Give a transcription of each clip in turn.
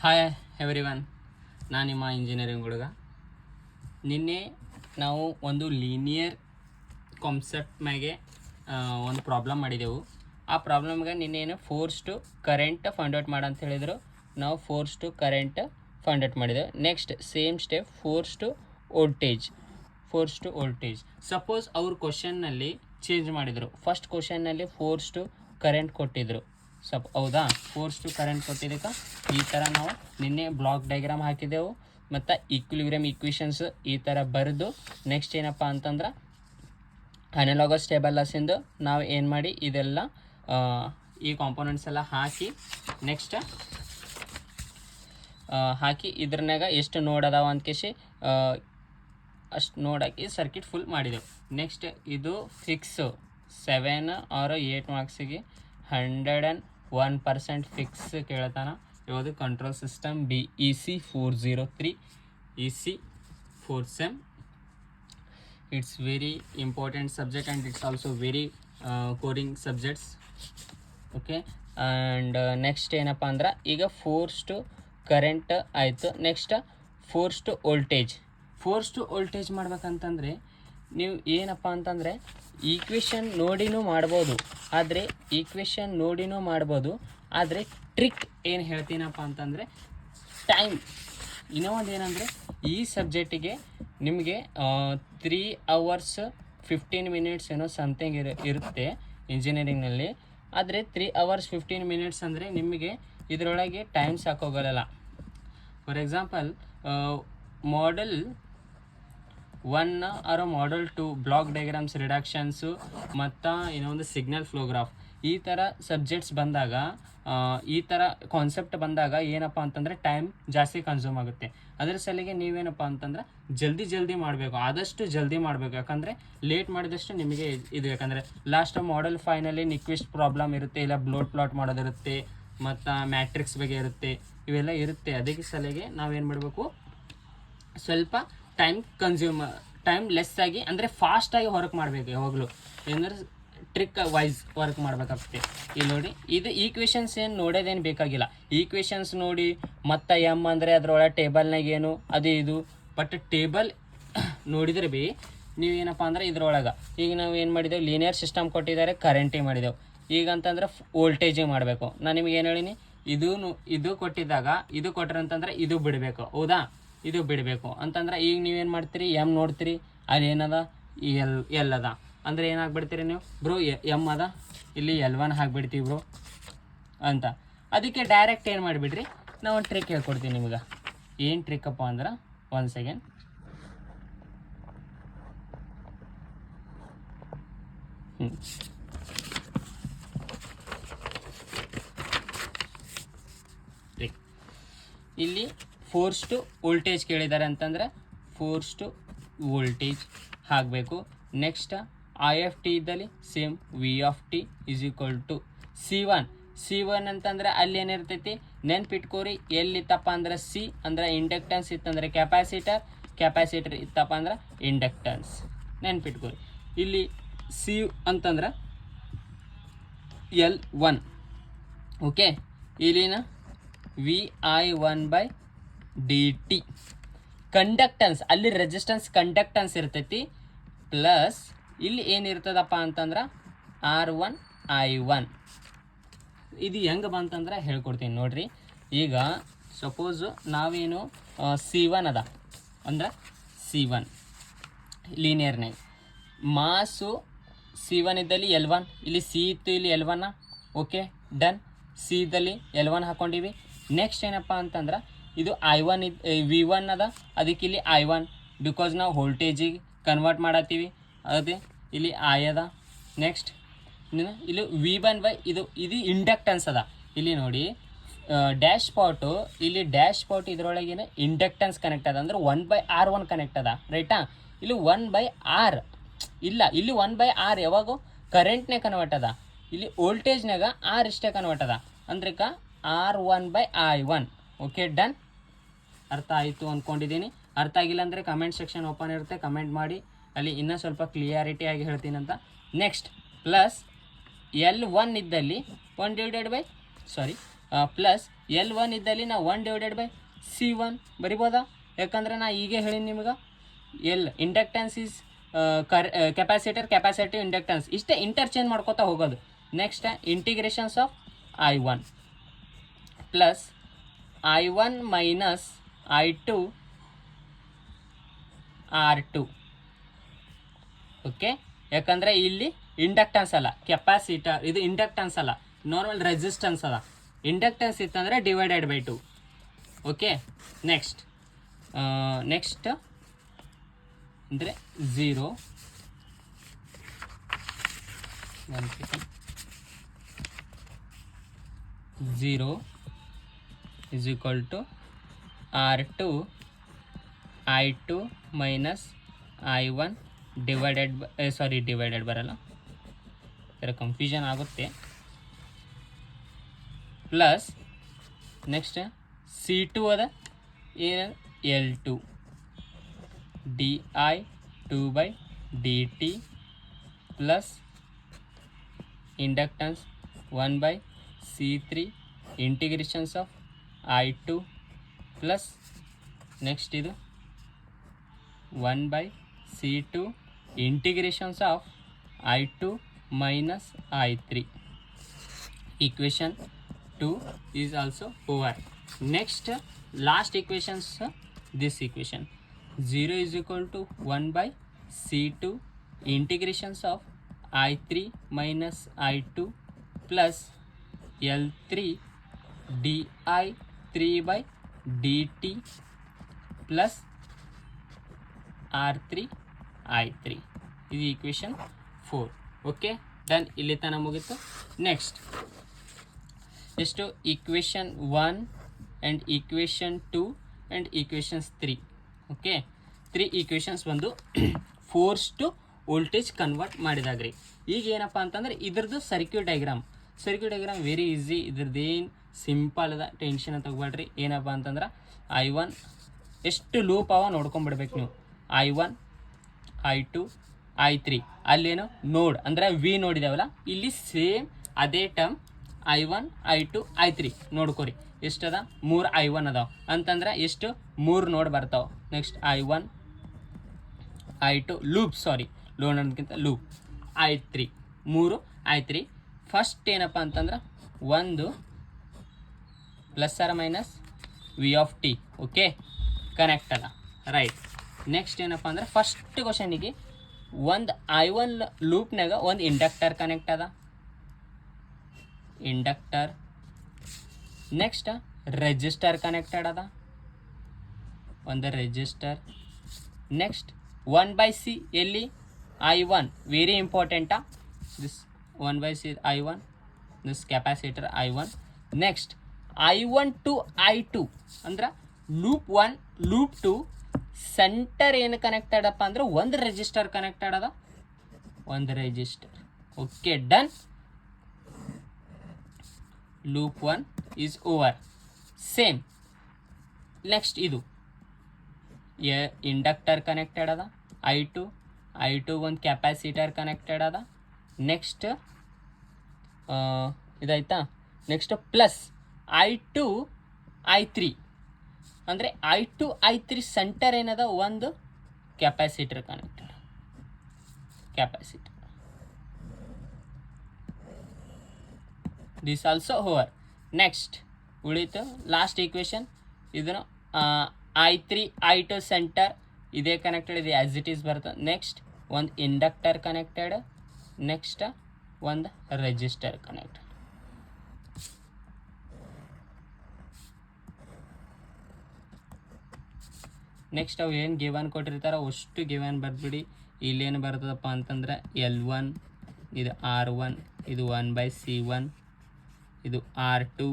Hi everyone, ನಾನು ನಿಮ್ಮ engineering ಹುಡುಗ. ನಿನ್ನೆ ನಾವು ಒಂದು ಲೀನಿಯರ್ ಕಾನ್ಸೆಪ್ಟ್ ಮ್ಯಾಗೆ ಒಂದು ಪ್ರಾಬ್ಲಮ್ ಮಾಡಿದೆವು. ಆ ಪ್ರಾಬ್ಲಮ್ಗೆ ನಿನ್ನೇನು force to current find out ಮಾಡಂತ ಹೇಳಿದರು. ನಾವು force to current find out ಮಾಡಿದೆವು. Next same step force to voltage. Suppose ಅವ್ರ ಕ್ವಶನ್ನಲ್ಲಿ ಚೇಂಜ್ ಮಾಡಿದರು. ಫಸ್ಟ್ ಕ್ವಶನ್ನಲ್ಲಿ ಫೋರ್ಸ್ ಟು ಕರೆಂಟ್ ಕೊಟ್ಟಿದ್ದರು. ಹೌದಾ, ಫೋರ್ಸ್ ಟು ಕರೆಂಟ್ ಕೊಟ್ಟಿದ್ದಕ್ಕೆ ಈ ಥರ ನಾವು ನಿನ್ನೆ ಬ್ಲಾಕ್ ಡಯಾಗ್ರಾಮ್ ಹಾಕಿದೆವು ಮತ್ತು ಈಕ್ವಿಲಿಬ್ರಿಯಮ್ ಈಕ್ವೇಷನ್ಸ್ ಈ ಥರ ಬರೆದು ನೆಕ್ಸ್ಟ್ ಏನಪ್ಪ ಅಂತಂದ್ರೆ ಅನಲಾಗಸ್ ಟೇಬಲ್ಸಿಂದು ನಾವು ಏನು ಮಾಡಿ ಇದೆಲ್ಲ ಈ ಕಾಂಪೋನೆಂಟ್ಸ್ ಎಲ್ಲ ಹಾಕಿ ಹಾಕಿ ಇದ್ರನ್ಯಾಗ ಎಷ್ಟು ನೋಡ್ ಅದಾವ ಅಂದ್ಕೇಸಿ ಅಷ್ಟು ನೋಡಾಕಿ ಸರ್ಕಿಟ್ ಫುಲ್ ಮಾಡಿದೆವು. ನೆಕ್ಸ್ಟ್ ಇದು ಫಿಕ್ಸ್ 7 or 8 ಮಾರ್ಕ್ಸಿಗೆ 101% ಫಿಕ್ಸ್ ಕೇಳ್ತಾನ. ಯಾವುದು control system BEC 403 EC 4 SEM. It's very important subject and it's also very scoring subjects. Okay, and next ಏನಪ್ಪ ಅಂದ್ರೆ ಈಗ ಫೋರ್ಸ್ ಟು ಕರೆಂಟ್ ಆಯಿತು. ನೆಕ್ಸ್ಟ್ ಫೋರ್ಸ್ ಟು ವೋಲ್ಟೇಜ್ ಮಾಡ್ಬೇಕಂತಂದರೆ ನೀವು ಏನಪ್ಪ ಅಂತಂದರೆ ಈಕ್ವೇಷನ್ ನೋಡಿನೂ ಮಾಡ್ಬೋದು, ಆದರೆ ಟ್ರಿಕ್ ಏನು ಹೇಳ್ತೀನಪ್ಪ ಅಂತಂದರೆ ಟೈಮ್. ಇನ್ನೂ ಒಂದು ಏನಂದರೆ ಈ ಸಬ್ಜೆಕ್ಟಿಗೆ ನಿಮಗೆ 3 hours 15 minutes ಏನೋ ಸಮಥಿಂಗ್ ಇರುತ್ತೆ ಇಂಜಿನಿಯರಿಂಗ್ನಲ್ಲಿ. ಆದರೆ 3 hours 15 minutes ಅಂದರೆ ನಿಮಗೆ ಇದರೊಳಗೆ ಟೈಮ್ ಸಾಕೋಗಲ್ಲ. For example model 1 or model 2 block diagrams reductions ಮತ್ತು ಇನ್ನೊಂದು ಸಿಗ್ನಲ್ ಫ್ಲೋಗ್ರಾಫ್ ಈ ಥರ ಸಬ್ಜೆಕ್ಟ್ಸ್ ಬಂದಾಗ, ಈ ಥರ ಕಾನ್ಸೆಪ್ಟ್ ಬಂದಾಗ ಏನಪ್ಪ ಅಂತಂದರೆ ಟೈಮ್ ಜಾಸ್ತಿ ಕನ್ಸ್ಯೂಮ್ ಆಗುತ್ತೆ. ಅದರ ಸಲಿಗೆ ನೀವೇನಪ್ಪ ಅಂತಂದ್ರೆ ಜಲ್ದಿ ಮಾಡಬೇಕು, ಆದಷ್ಟು ಜಲ್ದಿ ಮಾಡಬೇಕು. ಯಾಕಂದರೆ ಲೇಟ್ ಮಾಡಿದಷ್ಟು ನಿಮಗೆ ಇದು, ಯಾಕಂದರೆ ಲಾಸ್ಟ್ ಮಾಡಲ್ 5ನಲ್ಲಿ ನಿಕ್ವಿಸ್ಟ್ ಪ್ರಾಬ್ಲಮ್ ಇರುತ್ತೆ, ಇಲ್ಲ ಬ್ಲೋಡ್ ಪ್ಲಾಟ್ ಮಾಡೋದಿರುತ್ತೆ, ಮತ್ತು ಮ್ಯಾಟ್ರಿಕ್ಸ್ ಬಗ್ಗೆ ಇರುತ್ತೆ, ಇವೆಲ್ಲ ಇರುತ್ತೆ. ಅದಕ್ಕೆ ಸಲಿಗೆ ನಾವೇನು ಮಾಡಬೇಕು, ಸ್ವಲ್ಪ ಟೈಮ್ ಲೆಸ್ ಆಗಿ ಅಂದರೆ ಫಾಸ್ಟಾಗಿ ವರ್ಕ್ ಮಾಡಬೇಕು. ಯಾವಾಗಲೂ ಏನಂದ್ರೆ ಟ್ರಿಕ್ ವೈಸ್ ವರ್ಕ್ ಮಾಡಬೇಕಾಗುತ್ತೆ. ಇಲ್ಲಿ ನೋಡಿ, ಇದು ಈಕ್ವೇಷನ್ಸ್ ಏನು ನೋಡೋದೇನು ಬೇಕಾಗಿಲ್ಲ. ಈಕ್ವೇಷನ್ಸ್ ನೋಡಿ ಮತ್ತು ಎಮ್ ಅಂದರೆ ಅದರೊಳಗೆ ಟೇಬಲ್ನಾಗ ಏನು ಅದು ಇದು, ಬಟ್ ಟೇಬಲ್ ನೋಡಿದ್ರೆ ಭೀ ನೀವೇನಪ್ಪ ಅಂದ್ರೆ ಇದ್ರೊಳಗೆ ಈಗ ನಾವು ಏನು ಮಾಡಿದೆವು, ಲೀನಿಯರ್ ಸಿಸ್ಟಮ್ ಕೊಟ್ಟಿದ್ದಾರೆ, ಕರೆಂಟಿಗೆ ಮಾಡಿದೆವು. ಈಗ ಅಂತಂದ್ರೆ ವೋಲ್ಟೇಜಿಗೆ ಮಾಡಬೇಕು. ನಾನು ನಿಮ್ಗೆ ಏನು ಹೇಳೀನಿ, ಇದು ಕೊಟ್ಟಿದ್ದಾಗ ಇದು ಕೊಟ್ರಂತಂದ್ರೆ ಇದು ಬಿಡಬೇಕು. ಹೌದಾ, ಇದು ಬಿಡಬೇಕು ಅಂತಂದ್ರೆ ಈಗ ನೀವೇನು ಮಾಡ್ತೀರಿ, ಎಮ್ ನೋಡ್ತೀರಿ, ಅಲ್ಲಿ ಏನದ ಎಲ್ ಅದ ಅಂದರೆ ಏನಾಗ್ಬಿಡ್ತೀರಿ ನೀವು, ಬ್ರೋ ಎಮ್ ಅದ ಇಲ್ಲಿ L1 ಹಾಕ್ಬಿಡ್ತೀವಿ ಬ್ರೋ ಅಂತ. ಅದಕ್ಕೆ ಡೈರೆಕ್ಟ್ ಏನು ಮಾಡಿಬಿಡ್ರಿ, ನಾವು ಒಂದು ಟ್ರಿಕ್ ಹೇಳ್ಕೊಡ್ತೀನಿ ನಿಮ್ಗೆ. ಏನು ಟ್ರಿಕ್ಕಪ್ಪ ಅಂದ್ರೆ, 1 second. ಟ್ರಿಕ್ ಇಲ್ಲಿ ಫೋರ್ಸ್ ಟು ವೋಲ್ಟೇಜ್ ಕೇಳಿದ್ದಾರೆ ಅಂತಂದರೆ ಫೋರ್ಸ್ ಟು ವೋಲ್ಟೇಜ್ ಹಾಕಬೇಕು. ನೆಕ್ಸ್ಟ್ IFT ಇದ್ದಲ್ಲಿ ಸೇಮ್ VT = C1 ಅಂತಂದರೆ ಅಲ್ಲಿ ಏನಿರ್ತೈತಿ ನೆನ್ಪಿಟ್ಕೋರಿ. ಎಲ್ಲಿತ್ತಪ್ಪ ಅಂದ್ರೆ C ಅಂದ್ರೆ ಇಂಡಕ್ಟನ್ಸ್ ಇತ್ತಂದರೆ ಕ್ಯಾಪಾಸಿಟರ್ ಇತ್ತಪ್ಪ ಅಂದ್ರೆ ಇಂಡಕ್ಟನ್ಸ್ ನೆನ್ಪಿಟ್ಕೋರಿ. ಇಲ್ಲಿ C ಅಂತಂದ್ರೆ L1. ಓಕೆ, ಇಲ್ಲಿನ VI1/dt. ಕಂಡಕ್ಟನ್ಸ್ ಅಲ್ಲಿ ರೆಸಿಸ್ಟೆನ್ಸ್ ಕಂಡಕ್ಟನ್ಸ್ ಇರ್ತೈತಿ, ಪ್ಲಸ್ ಇಲ್ಲಿ ಏನಿರ್ತದಪ್ಪ ಅಂತಂದ್ರೆ R1I1. ಇದು ಹೆಂಗೆ ಬಂತಂದ್ರೆ ಹೇಳ್ಕೊಡ್ತೀನಿ ನೋಡ್ರಿ. ಈಗ ಸಪೋಸು ನಾವೇನು C1 ಅದ ಅಂದ್ರೆ C1 ಲೀನಿಯರ್ನಾಗ ಮಾಸು C1 ಇದ್ದಲ್ಲಿ L1, ಇಲ್ಲಿ C ಇತ್ತು, ಇಲ್ಲಿ L1. Okay, done. C ಇದ್ದಲ್ಲಿ L1 ಹಾಕ್ಕೊಂಡಿವಿ. ನೆಕ್ಸ್ಟ್ ಏನಪ್ಪ ಅಂತಂದ್ರೆ ಇದು I1 V1 ಅದ, ಅದಕ್ಕೆ ಇಲ್ಲಿ I1 ಬಿಕಾಸ್ ನಾವು ವೋಲ್ಟೇಜಿಗೆ ಕನ್ವರ್ಟ್ ಮಾಡತ್ತೀವಿ, ಅದೇ ಇಲ್ಲಿ I ಅದ. ನೆಕ್ಸ್ಟ್ ಇಲ್ಲಿ V1 ಇದು ಇಂಡಕ್ಟನ್ಸ್ ಅದ. ಇಲ್ಲಿ ನೋಡಿ ಡ್ಯಾಶ್ ಪಾಟು ಇದರೊಳಗೇನು ಇಂಡಕ್ಟನ್ಸ್ ಕನೆಕ್ಟ್ ಅದ ಅಂದ್ರೆ 1/R1 ಕನೆಕ್ಟ್ ಅದ, ರೈಟಾ. ಇಲ್ಲಿ 1/R ಇಲ್ಲ, ಇಲ್ಲಿ 1/R ಯಾವಾಗ ಕರೆಂಟ್ನೇ ಕನ್ವರ್ಟ್ ಅದ, ಇಲ್ಲಿ ವೋಲ್ಟೇಜ್ನಾಗ R ಇಷ್ಟೇ ಕನ್ವರ್ಟ್ ಅದ ಅಂದ್ರೆ R1/I1. Okay, done. ಅರ್ಥ ಆಯಿತು ಅಂದ್ಕೊಂಡಿದ್ದೀನಿ. ಅರ್ಥ ಆಗಿಲ್ಲ ಅಂದರೆ ಕಮೆಂಟ್ ಸೆಕ್ಷನ್ ಓಪನ್ ಇರುತ್ತೆ, ಕಮೆಂಟ್ ಮಾಡಿ, ಅಲ್ಲಿ ಇನ್ನೂ ಸ್ವಲ್ಪ ಕ್ಲಿಯಾರಿಟಿಯಾಗಿ ಹೇಳ್ತೀನಂತ. ನೆಕ್ಸ್ಟ್ ಪ್ಲಸ್ L1 ಇದ್ದಲ್ಲಿ ಪ್ಲಸ್ L1 ಇದ್ದಲ್ಲಿ ನಾ 1/C1 ಬರಿಬೋದಾ? ಯಾಕಂದ್ರೆ ನಾ ಈಗ ಹೇಳೀನಿ ನಿಮ್ಗೆ L inductance is capacitive inductance ಇಷ್ಟೇ ಇಂಟರ್ಚೇಂಜ್ ಮಾಡ್ಕೋತಾ ಹೋಗೋದು. Next integrations of I1 plus I1 minus I2 R2. Okay, ಯಾಕಂದರೆ ಇಲ್ಲಿ ಇಂಡಕ್ಟೆನ್ಸ್ ಅಲ್ಲ ಕೆಪಾಸಿಟರ್, ಇದು ಇಂಡಕ್ಟೆನ್ಸ್ ಅಲ್ಲ ನಾರ್ಮಲ್ ರೆಸಿಸ್ಟೆನ್ಸ್ ಅದ. ಇಂಡಕ್ಟೆನ್ಸ್ ಇತ್ತಂದರೆ ಡಿವೈಡೆಡ್/2. ಓಕೆ, ನೆಕ್ಸ್ಟ್ ಅಂದರೆ 0 is equal to R2 I2 minus I1 divided ಬರಲ್ಲ, ಇದರ ಕನ್ಫ್ಯೂಷನ್ ಆಗುತ್ತೆ. ಪ್ಲಸ್ ನೆಕ್ಸ್ಟ್ C2 ಅದ ಏನು L2 di2/dt plus inductance 1/C3 integrations of I2 plus next ಇದು 1/C2 integrations of I2 minus I3. Equation 2 is also over. Next last equations, this equation 0 is equal to 1/C2 integrations of I3 minus I2 plus L3 di3/dt plus R3 I3. ಇದು equation 4. Okay, done. ಇಲ್ಲಿ ತನಕ ಮುಗೀತು. Next ಎಷ್ಟು equation 1 and equation 2 and equations 3. Okay, 3 equations ಬಂದು forced voltage convert ಮಾಡಿದಾಗ್ರಿ. ಈಗ ಏನಪ್ಪ ಅಂತಂದ್ರೆ ಇದ್ರದ್ದು ಸರ್ಕ್ಯೂಟ್ ಡಯಾಗ್ರಾಮ್ ವೆರಿ ಈಸಿ, ಇದ್ರದ್ದು ಏನು ಸಿಂಪಲ್ ಅದ, ಟೆನ್ಷನ್ ತಗೋಬೇಡ್ರಿ. ಏನಪ್ಪ ಅಂತಂದ್ರೆ I1 ಎಷ್ಟು ಲೂಪ್ ಅವ ನೋಡ್ಕೊಂಡ್ಬಿಡ್ಬೇಕು ನೀವು. I1 I2 I3 ಅಲ್ಲೇನು ನೋಡ್ ಅಂದ್ರೆ ವಿ ನೋಡಿದಾವಲ್ಲ, ಇಲ್ಲಿ ಸೇಮ್ ಅದೇ term I1 I2 I3 ನೋಡ್ಕೊರಿ. ಎಷ್ಟದ 3 I1 ಅದಾವ ಅಂತಂದ್ರೆ ಎಷ್ಟು 3 ನೋಡ್ ಬರ್ತಾವ. Next I1 I2 loop load ಅನ್ನೋದಕ್ಕಿಂತ ಲೂಪ್ I3 3 I3. ಫಸ್ಟ್ ಏನಪ್ಪ ಅಂತಂದ್ರೆ ಒಂದು plus R minus V(t). Okay, connect ಅದ, ರೈಟ್. ನೆಕ್ಸ್ಟ್ ಏನಪ್ಪ ಅಂದ್ರೆ ಫಸ್ಟ್ ಕ್ವಶನಿಗೆ ಒಂದು I1 ಲೂಪ್ನಾಗ ಒಂದು ಇಂಡಕ್ಟರ್ ಕನೆಕ್ಟ್ ಅದ, ಇಂಡಕ್ಟರ್. ನೆಕ್ಸ್ಟ್ ರೆಜಿಸ್ಟರ್ ಕನೆಕ್ಟೆಡ್ ಅದ, ಒಂದು ರೆಜಿಸ್ಟರ್. ನೆಕ್ಸ್ಟ್ 1/C ಎಲ್ಲಿ I1 ವೆರಿ ಇಂಪಾರ್ಟೆಂಟಾ, this 1/C I1, this capacitor I1. Next I1 to I2 ಅಂದ್ರೆ ಲೂಪ್ 1 ಲೂಪ್ 2 ಸೆಂಟರ್ ಏನು ಕನೆಕ್ಟೆಡ್ ಅಪ್ಪ ಅಂದ್ರೆ ಒಂದು ರೆಜಿಸ್ಟರ್ ಕನೆಕ್ಟೆಡ್ ಅದ, ಒಂದು resistor. Okay, done. Loop 1 is over. Same next ಇದು ಇಂಡಕ್ಟರ್ ಕನೆಕ್ಟೆಡ್ ಅದ, I2 ಒಂದು ಕೆಪಾಸಿಟರ್ ಕನೆಕ್ಟೆಡ್ ಅದ. ನೆಕ್ಸ್ಟ್ ಇದಾಯ್ತಾ. ನೆಕ್ಸ್ಟ್ ಪ್ಲಸ್ I2 I3 ಅಂದರೆ I2 I3 ಸೆಂಟರ್ ಏನದ ಒಂದು capacitor connected, capacitor. This also over. Next ಉಳಿತು ಲಾಸ್ಟ್ ಈಕ್ವೇಷನ್. ಇದನ್ನು I3 I2 ಸೆಂಟರ್ ಇದೇ ಕನೆಕ್ಟೆಡ್, ಇದೆ ಆ್ಯಸ್ ಇಟ್ ಈಸ್ ಬರ್ತದೆ. ನೆಕ್ಸ್ಟ್ ಒಂದು ಇಂಡಕ್ಟರ್ ಕನೆಕ್ಟೆಡ್, ನೆಕ್ಸ್ಟ್ ಒಂದು ರೆಜಿಸ್ಟರ್ ಕನೆಕ್ಟೆಡ್. ನೆಕ್ಸ್ಟ್ ಅವು ಏನು ಗಿವನ್ ಕೊಟ್ಟಿರ್ತಾರೋ ಅಷ್ಟು ಗಿವನ್ ಬರ್ಬಿಡಿ. ಇಲ್ಲೇನು ಬರ್ತದಪ್ಪ ಅಂತಂದ್ರೆ L1, ಇದು R1, ಇದು 1/C1, ಇದು R2,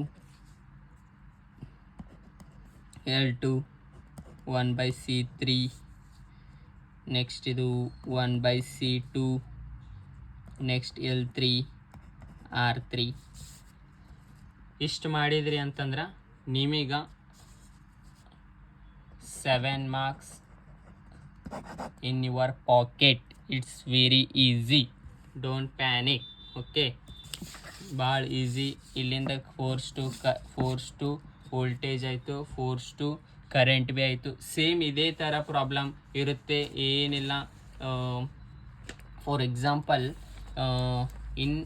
L2 1/C3, ನೆಕ್ಸ್ಟ್ ಇದು 1/C2, ನೆಕ್ಸ್ಟ್ L3 R3. ಇಷ್ಟು ಮಾಡಿದ್ರಿ ಅಂತಂದ್ರೆ ನಿಮೀಗ 7 marks in your pocket. It's very easy, don't panic. Okay, ಭಾಳ ಈಸಿ. ಇಲ್ಲಿಂದ ಫೋರ್ಸ್ ಟು ವೋಲ್ಟೇಜ್ ಆಯಿತು, ಫೋರ್ಸ್ ಟು ಕರೆಂಟ್ ಬಿ ಆಯಿತು. ಸೇಮ್ ಇದೇ ಥರ ಪ್ರಾಬ್ಲಮ್ ಇರುತ್ತೆ, ಏನಿಲ್ಲ. For example in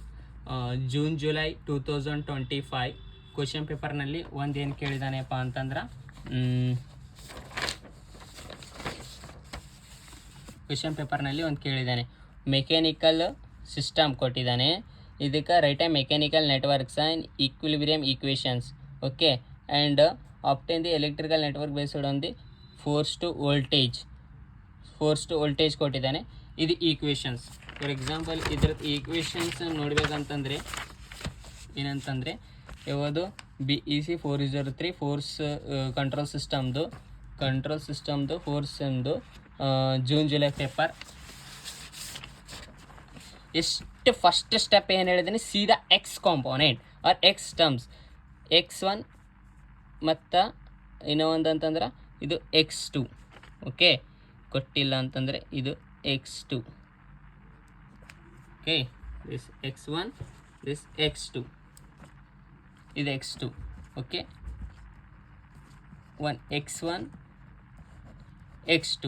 June July 2025 question ಪೇಪರ್ನಲ್ಲಿ ಒಂದು ಏನು ಕೇಳಿದಾನೆಪ್ಪ ಅಂತಂದ್ರೆ, ಕ್ವಶನ್ ಪೇಪರ್ನಲ್ಲಿ ಒಂದು ಕೇಳಿದ್ದಾನೆ, ಮೆಕ್ಯಾನಿಕಲ್ ಸಿಸ್ಟಮ್ ಕೊಟ್ಟಿದ್ದಾನೆ. ಇದಕ್ಕೆ write a mechanical networks and equilibrium equations. Okay, and obtain the electrical network based on the force to voltage ಕೊಟ್ಟಿದ್ದಾನೆ. ಇದು ಈಕ್ವೇಷನ್ಸ್. ಫಾರ್ ಎಕ್ಸಾಂಪಲ್ ಇದ್ರದ್ದು ಈಕ್ವೇಷನ್ಸ್ ನೋಡ್ಬೇಕಂತಂದರೆ ಏನಂತಂದರೆ ಯಾವುದು BEC 403 ಫೋರ್ಸ್ ಕಂಟ್ರೋಲ್ ಸಿಸ್ಟಮ್ದು ಫೋರ್ಸಂದು ಜೂನ್ ಜುಲೈ ಪೇಪರ್. ಎಷ್ಟು ಫಸ್ಟ್ ಸ್ಟೆಪ್ ಏನು ಹೇಳಿದ್ದೀನಿ, ಸೀದಾ x component or x terms, X1 ಮತ್ತು ಇನ್ನೂ ಒಂದು ಅಂತಂದ್ರೆ ಇದು X2. ಓಕೆ, ಕೊಟ್ಟಿಲ್ಲ ಅಂತಂದರೆ ಇದು X2. Okay, this X1, this X2, ಇದು X2. ಓಕೆ, ಒಂದು X1 X2,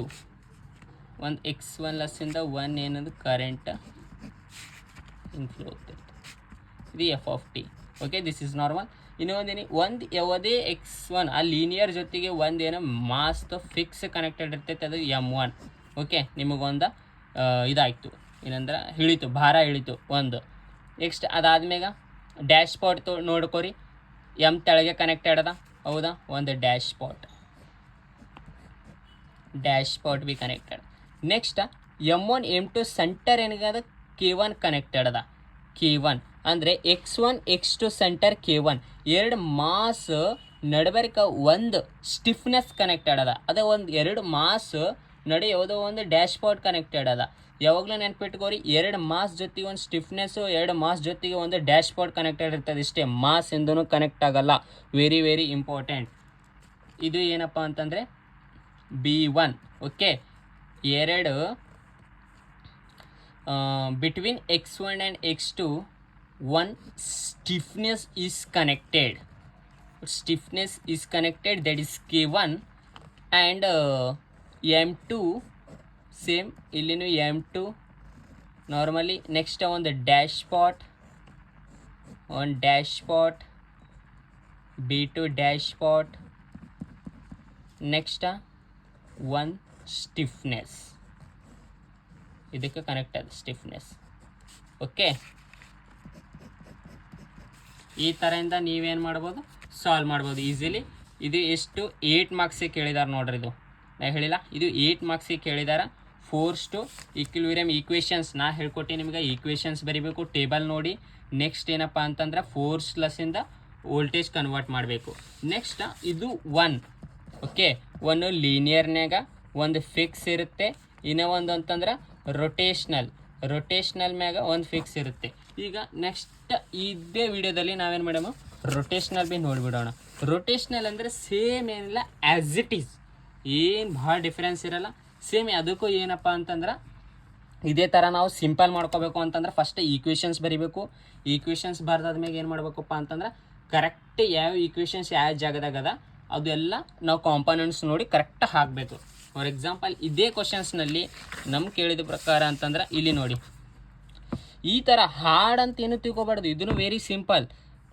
ಒಂದು X1 ಲಸ್ಸಿಂದ ಒನ್ ಏನದು ಕರೆಂಟ್ ಇನ್ಫ್ಲೋ ಆಗ್ತೈತೆ, ಇದು f(t). Okay, this is normal. ಇನ್ನೊಂದೇನು, ಒಂದು ಯಾವುದೇ X1 ಆ ಲೀನಿಯರ್ ಜೊತೆಗೆ ಒಂದೇನೋ ಮಾಸ್ದು ಫಿಕ್ಸ್ ಕನೆಕ್ಟೆಡ್ ಇರ್ತೈತೆ, ಅದು M1. ಓಕೆ, ನಿಮಗೊಂದು ಇದಾಯಿತು, ಏನಂದ್ರೆ ಇಳಿತು, ಭಾರ ಇಳಿತು ಒಂದು. ನೆಕ್ಸ್ಟ್ ಅದಾದ್ಮೇಲೆ ಡ್ಯಾಶ್ ಪಾಟ್ ನೋಡ್ಕೊರಿ, M ತೆಳಗೆ ಕನೆಕ್ಟೆಡ್ ಅದ, ಹೌದಾ, ಒಂದು dashpot B connected. Next M1 M2 centre ಏನಾಗದ K1 ಕನೆಕ್ಟೆಡ್ ಅದ. K1 ಅಂದರೆ X1 X2 ಸೆಂಟರ್ K1 ಎರಡು ಮಾಸ್ ನಡಬರ್ಕ ಒಂದು ಸ್ಟಿಫ್ನೆಸ್ ಕನೆಕ್ಟೆಡ್ ಅದ. ಅದೇ ಒಂದು ಎರಡು ಮಾಸ್ ನಡೆ ಯಾವುದೋ ಒಂದು ಡ್ಯಾಶ್ ಪಾಟ್ ಕನೆಕ್ಟೆಡ್ ಅದ. ಯಾವಾಗಲೂ ನೆನ್ಪಿಟ್ಕೋರಿ, ಎರಡು ಮಾಸ್ ಜೊತೆಗೆ ಒಂದು ಸ್ಟಿಫ್ನೆಸ್ಸು, ಎರಡು ಮಾಸ್ ಜೊತೆಗೆ ಒಂದು ಡ್ಯಾಶ್ ಪಾಟ್ ಕನೆಕ್ಟೆಡ್ ಇರ್ತದೆ. ಇಷ್ಟೇ, ಮಾಸ್ ಎಂದೂ ಕನೆಕ್ಟ್ ಆಗಲ್ಲ. Very very important. ಇದು ಏನಪ್ಪ ಅಂತಂದರೆ B1. ಓಕೆ, ಎರಡು between X1 and X2 one stiffness is connected, that is K1 and M2 same ಇಲ್ಲಿನೂ M2 ನಾರ್ಮಲಿ. ನೆಕ್ಸ್ಟ್ ಒಂದು dash pot B2 dash pot. Next one stiffness, ಇದಕ್ಕೆ connect ಆದ stiffness. Okay, ಈ ಥರದಿಂದ ನೀವೇನು ಮಾಡ್ಬೋದು, ಸಾಲ್ವ್ ಮಾಡ್ಬೋದು easily. ಇದು ಎಷ್ಟು 8 ಮಾರ್ಕ್ಸಿಗೆ ಕೇಳಿದಾರೆ ನೋಡ್ರಿ. ಇದು ನಾ ಹೇಳಿಲ್ಲ, ಇದು 8 ಮಾರ್ಕ್ಸಿಗೆ ಕೇಳಿದಾರೆ. ಫೋರ್ಸ್ ಟು ಈಕ್ವಿಲಿಬ್ರಿಯಮ್ ಈಕ್ವೇಷನ್ಸ್ ನಾ ಹೇಳ್ಕೊಟ್ಟು ನಿಮಗೆ. ಈಕ್ವೇಷನ್ಸ್ ಬರೀಬೇಕು, ಟೇಬಲ್ ನೋಡಿ. ನೆಕ್ಸ್ಟ್ ಏನಪ್ಪ ಅಂತಂದ್ರೆ ಫೋರ್ಸ್ ಲಸ್ಸಿಂದ ವೋಲ್ಟೇಜ್ ಕನ್ವರ್ಟ್ ಮಾಡಬೇಕು. ನೆಕ್ಸ್ಟ್ ಇದು 1. ಓಕೆ, ಒಂದು ಲೀನಿಯರ್ನ್ಯಾಗ ಒಂದು ಫಿಕ್ಸ್ ಇರುತ್ತೆ, ಇನ್ನೂ ಒಂದು ಅಂತಂದ್ರೆ ರೊಟೇಷ್ನಲ್ ಮ್ಯಾಗ ಒಂದು ಫಿಕ್ಸ್ ಇರುತ್ತೆ. ಈಗ ನೆಕ್ಸ್ಟ್ ಇದೇ ವಿಡಿಯೋದಲ್ಲಿ ನಾವೇನು ಮಾಡೇಮೋ ರೊಟೇಷ್ನಲ್ ಬಿ ನೋಡಿಬಿಡೋಣ. ರೊಟೇಷ್ನಲ್ ಅಂದರೆ ಸೇಮ್ ಏನಿಲ್ಲ, ಆ್ಯಸ್ ಇಟ್ ಈಸ್, ಏನು ಭಾಳ ಡಿಫ್ರೆನ್ಸ್ ಇರಲ್ಲ. ಸೇಮ್ ಅದಕ್ಕೂ ಏನಪ್ಪ ಅಂತಂದ್ರೆ ಇದೇ ಥರ ನಾವು ಸಿಂಪಲ್ ಮಾಡ್ಕೋಬೇಕು ಅಂತಂದ್ರೆ ಫಸ್ಟ್ ಈಕ್ವೇಷನ್ಸ್ ಬರೀಬೇಕು. ಈಕ್ವೇಷನ್ಸ್ ಬರ್ದಾದ್ಮೇಲೆ ಏನು ಮಾಡ್ಬೇಕಪ್ಪ ಅಂತಂದ್ರೆ ಕರೆಕ್ಟ್ ಯಾವ ಈಕ್ವೇಷನ್ಸ್ ಯಾವ ಜಾಗದಾಗ ಅದ ಅದೆಲ್ಲ ನಾವು ಕಾಂಪೋನೆಂಟ್ಸ್ ನೋಡಿ ಕರೆಕ್ಟ್ ಹಾಕಬೇಕು. ಫಾರ್ ಎಕ್ಸಾಂಪಲ್ ಇದೇ ಕ್ವಶನ್ಸ್ನಲ್ಲಿ ನಮ್ಗೆ ಕೇಳಿದ ಪ್ರಕಾರ ಅಂತಂದ್ರೆ ಇಲ್ಲಿ ನೋಡಿ, ಈ ಥರ ಹಾರ್ಡ್ ಅಂತ ಏನು ತಿಳ್ಕೊಬಾರ್ದು. ಇದನ್ನು ವೆರಿ ಸಿಂಪಲ್.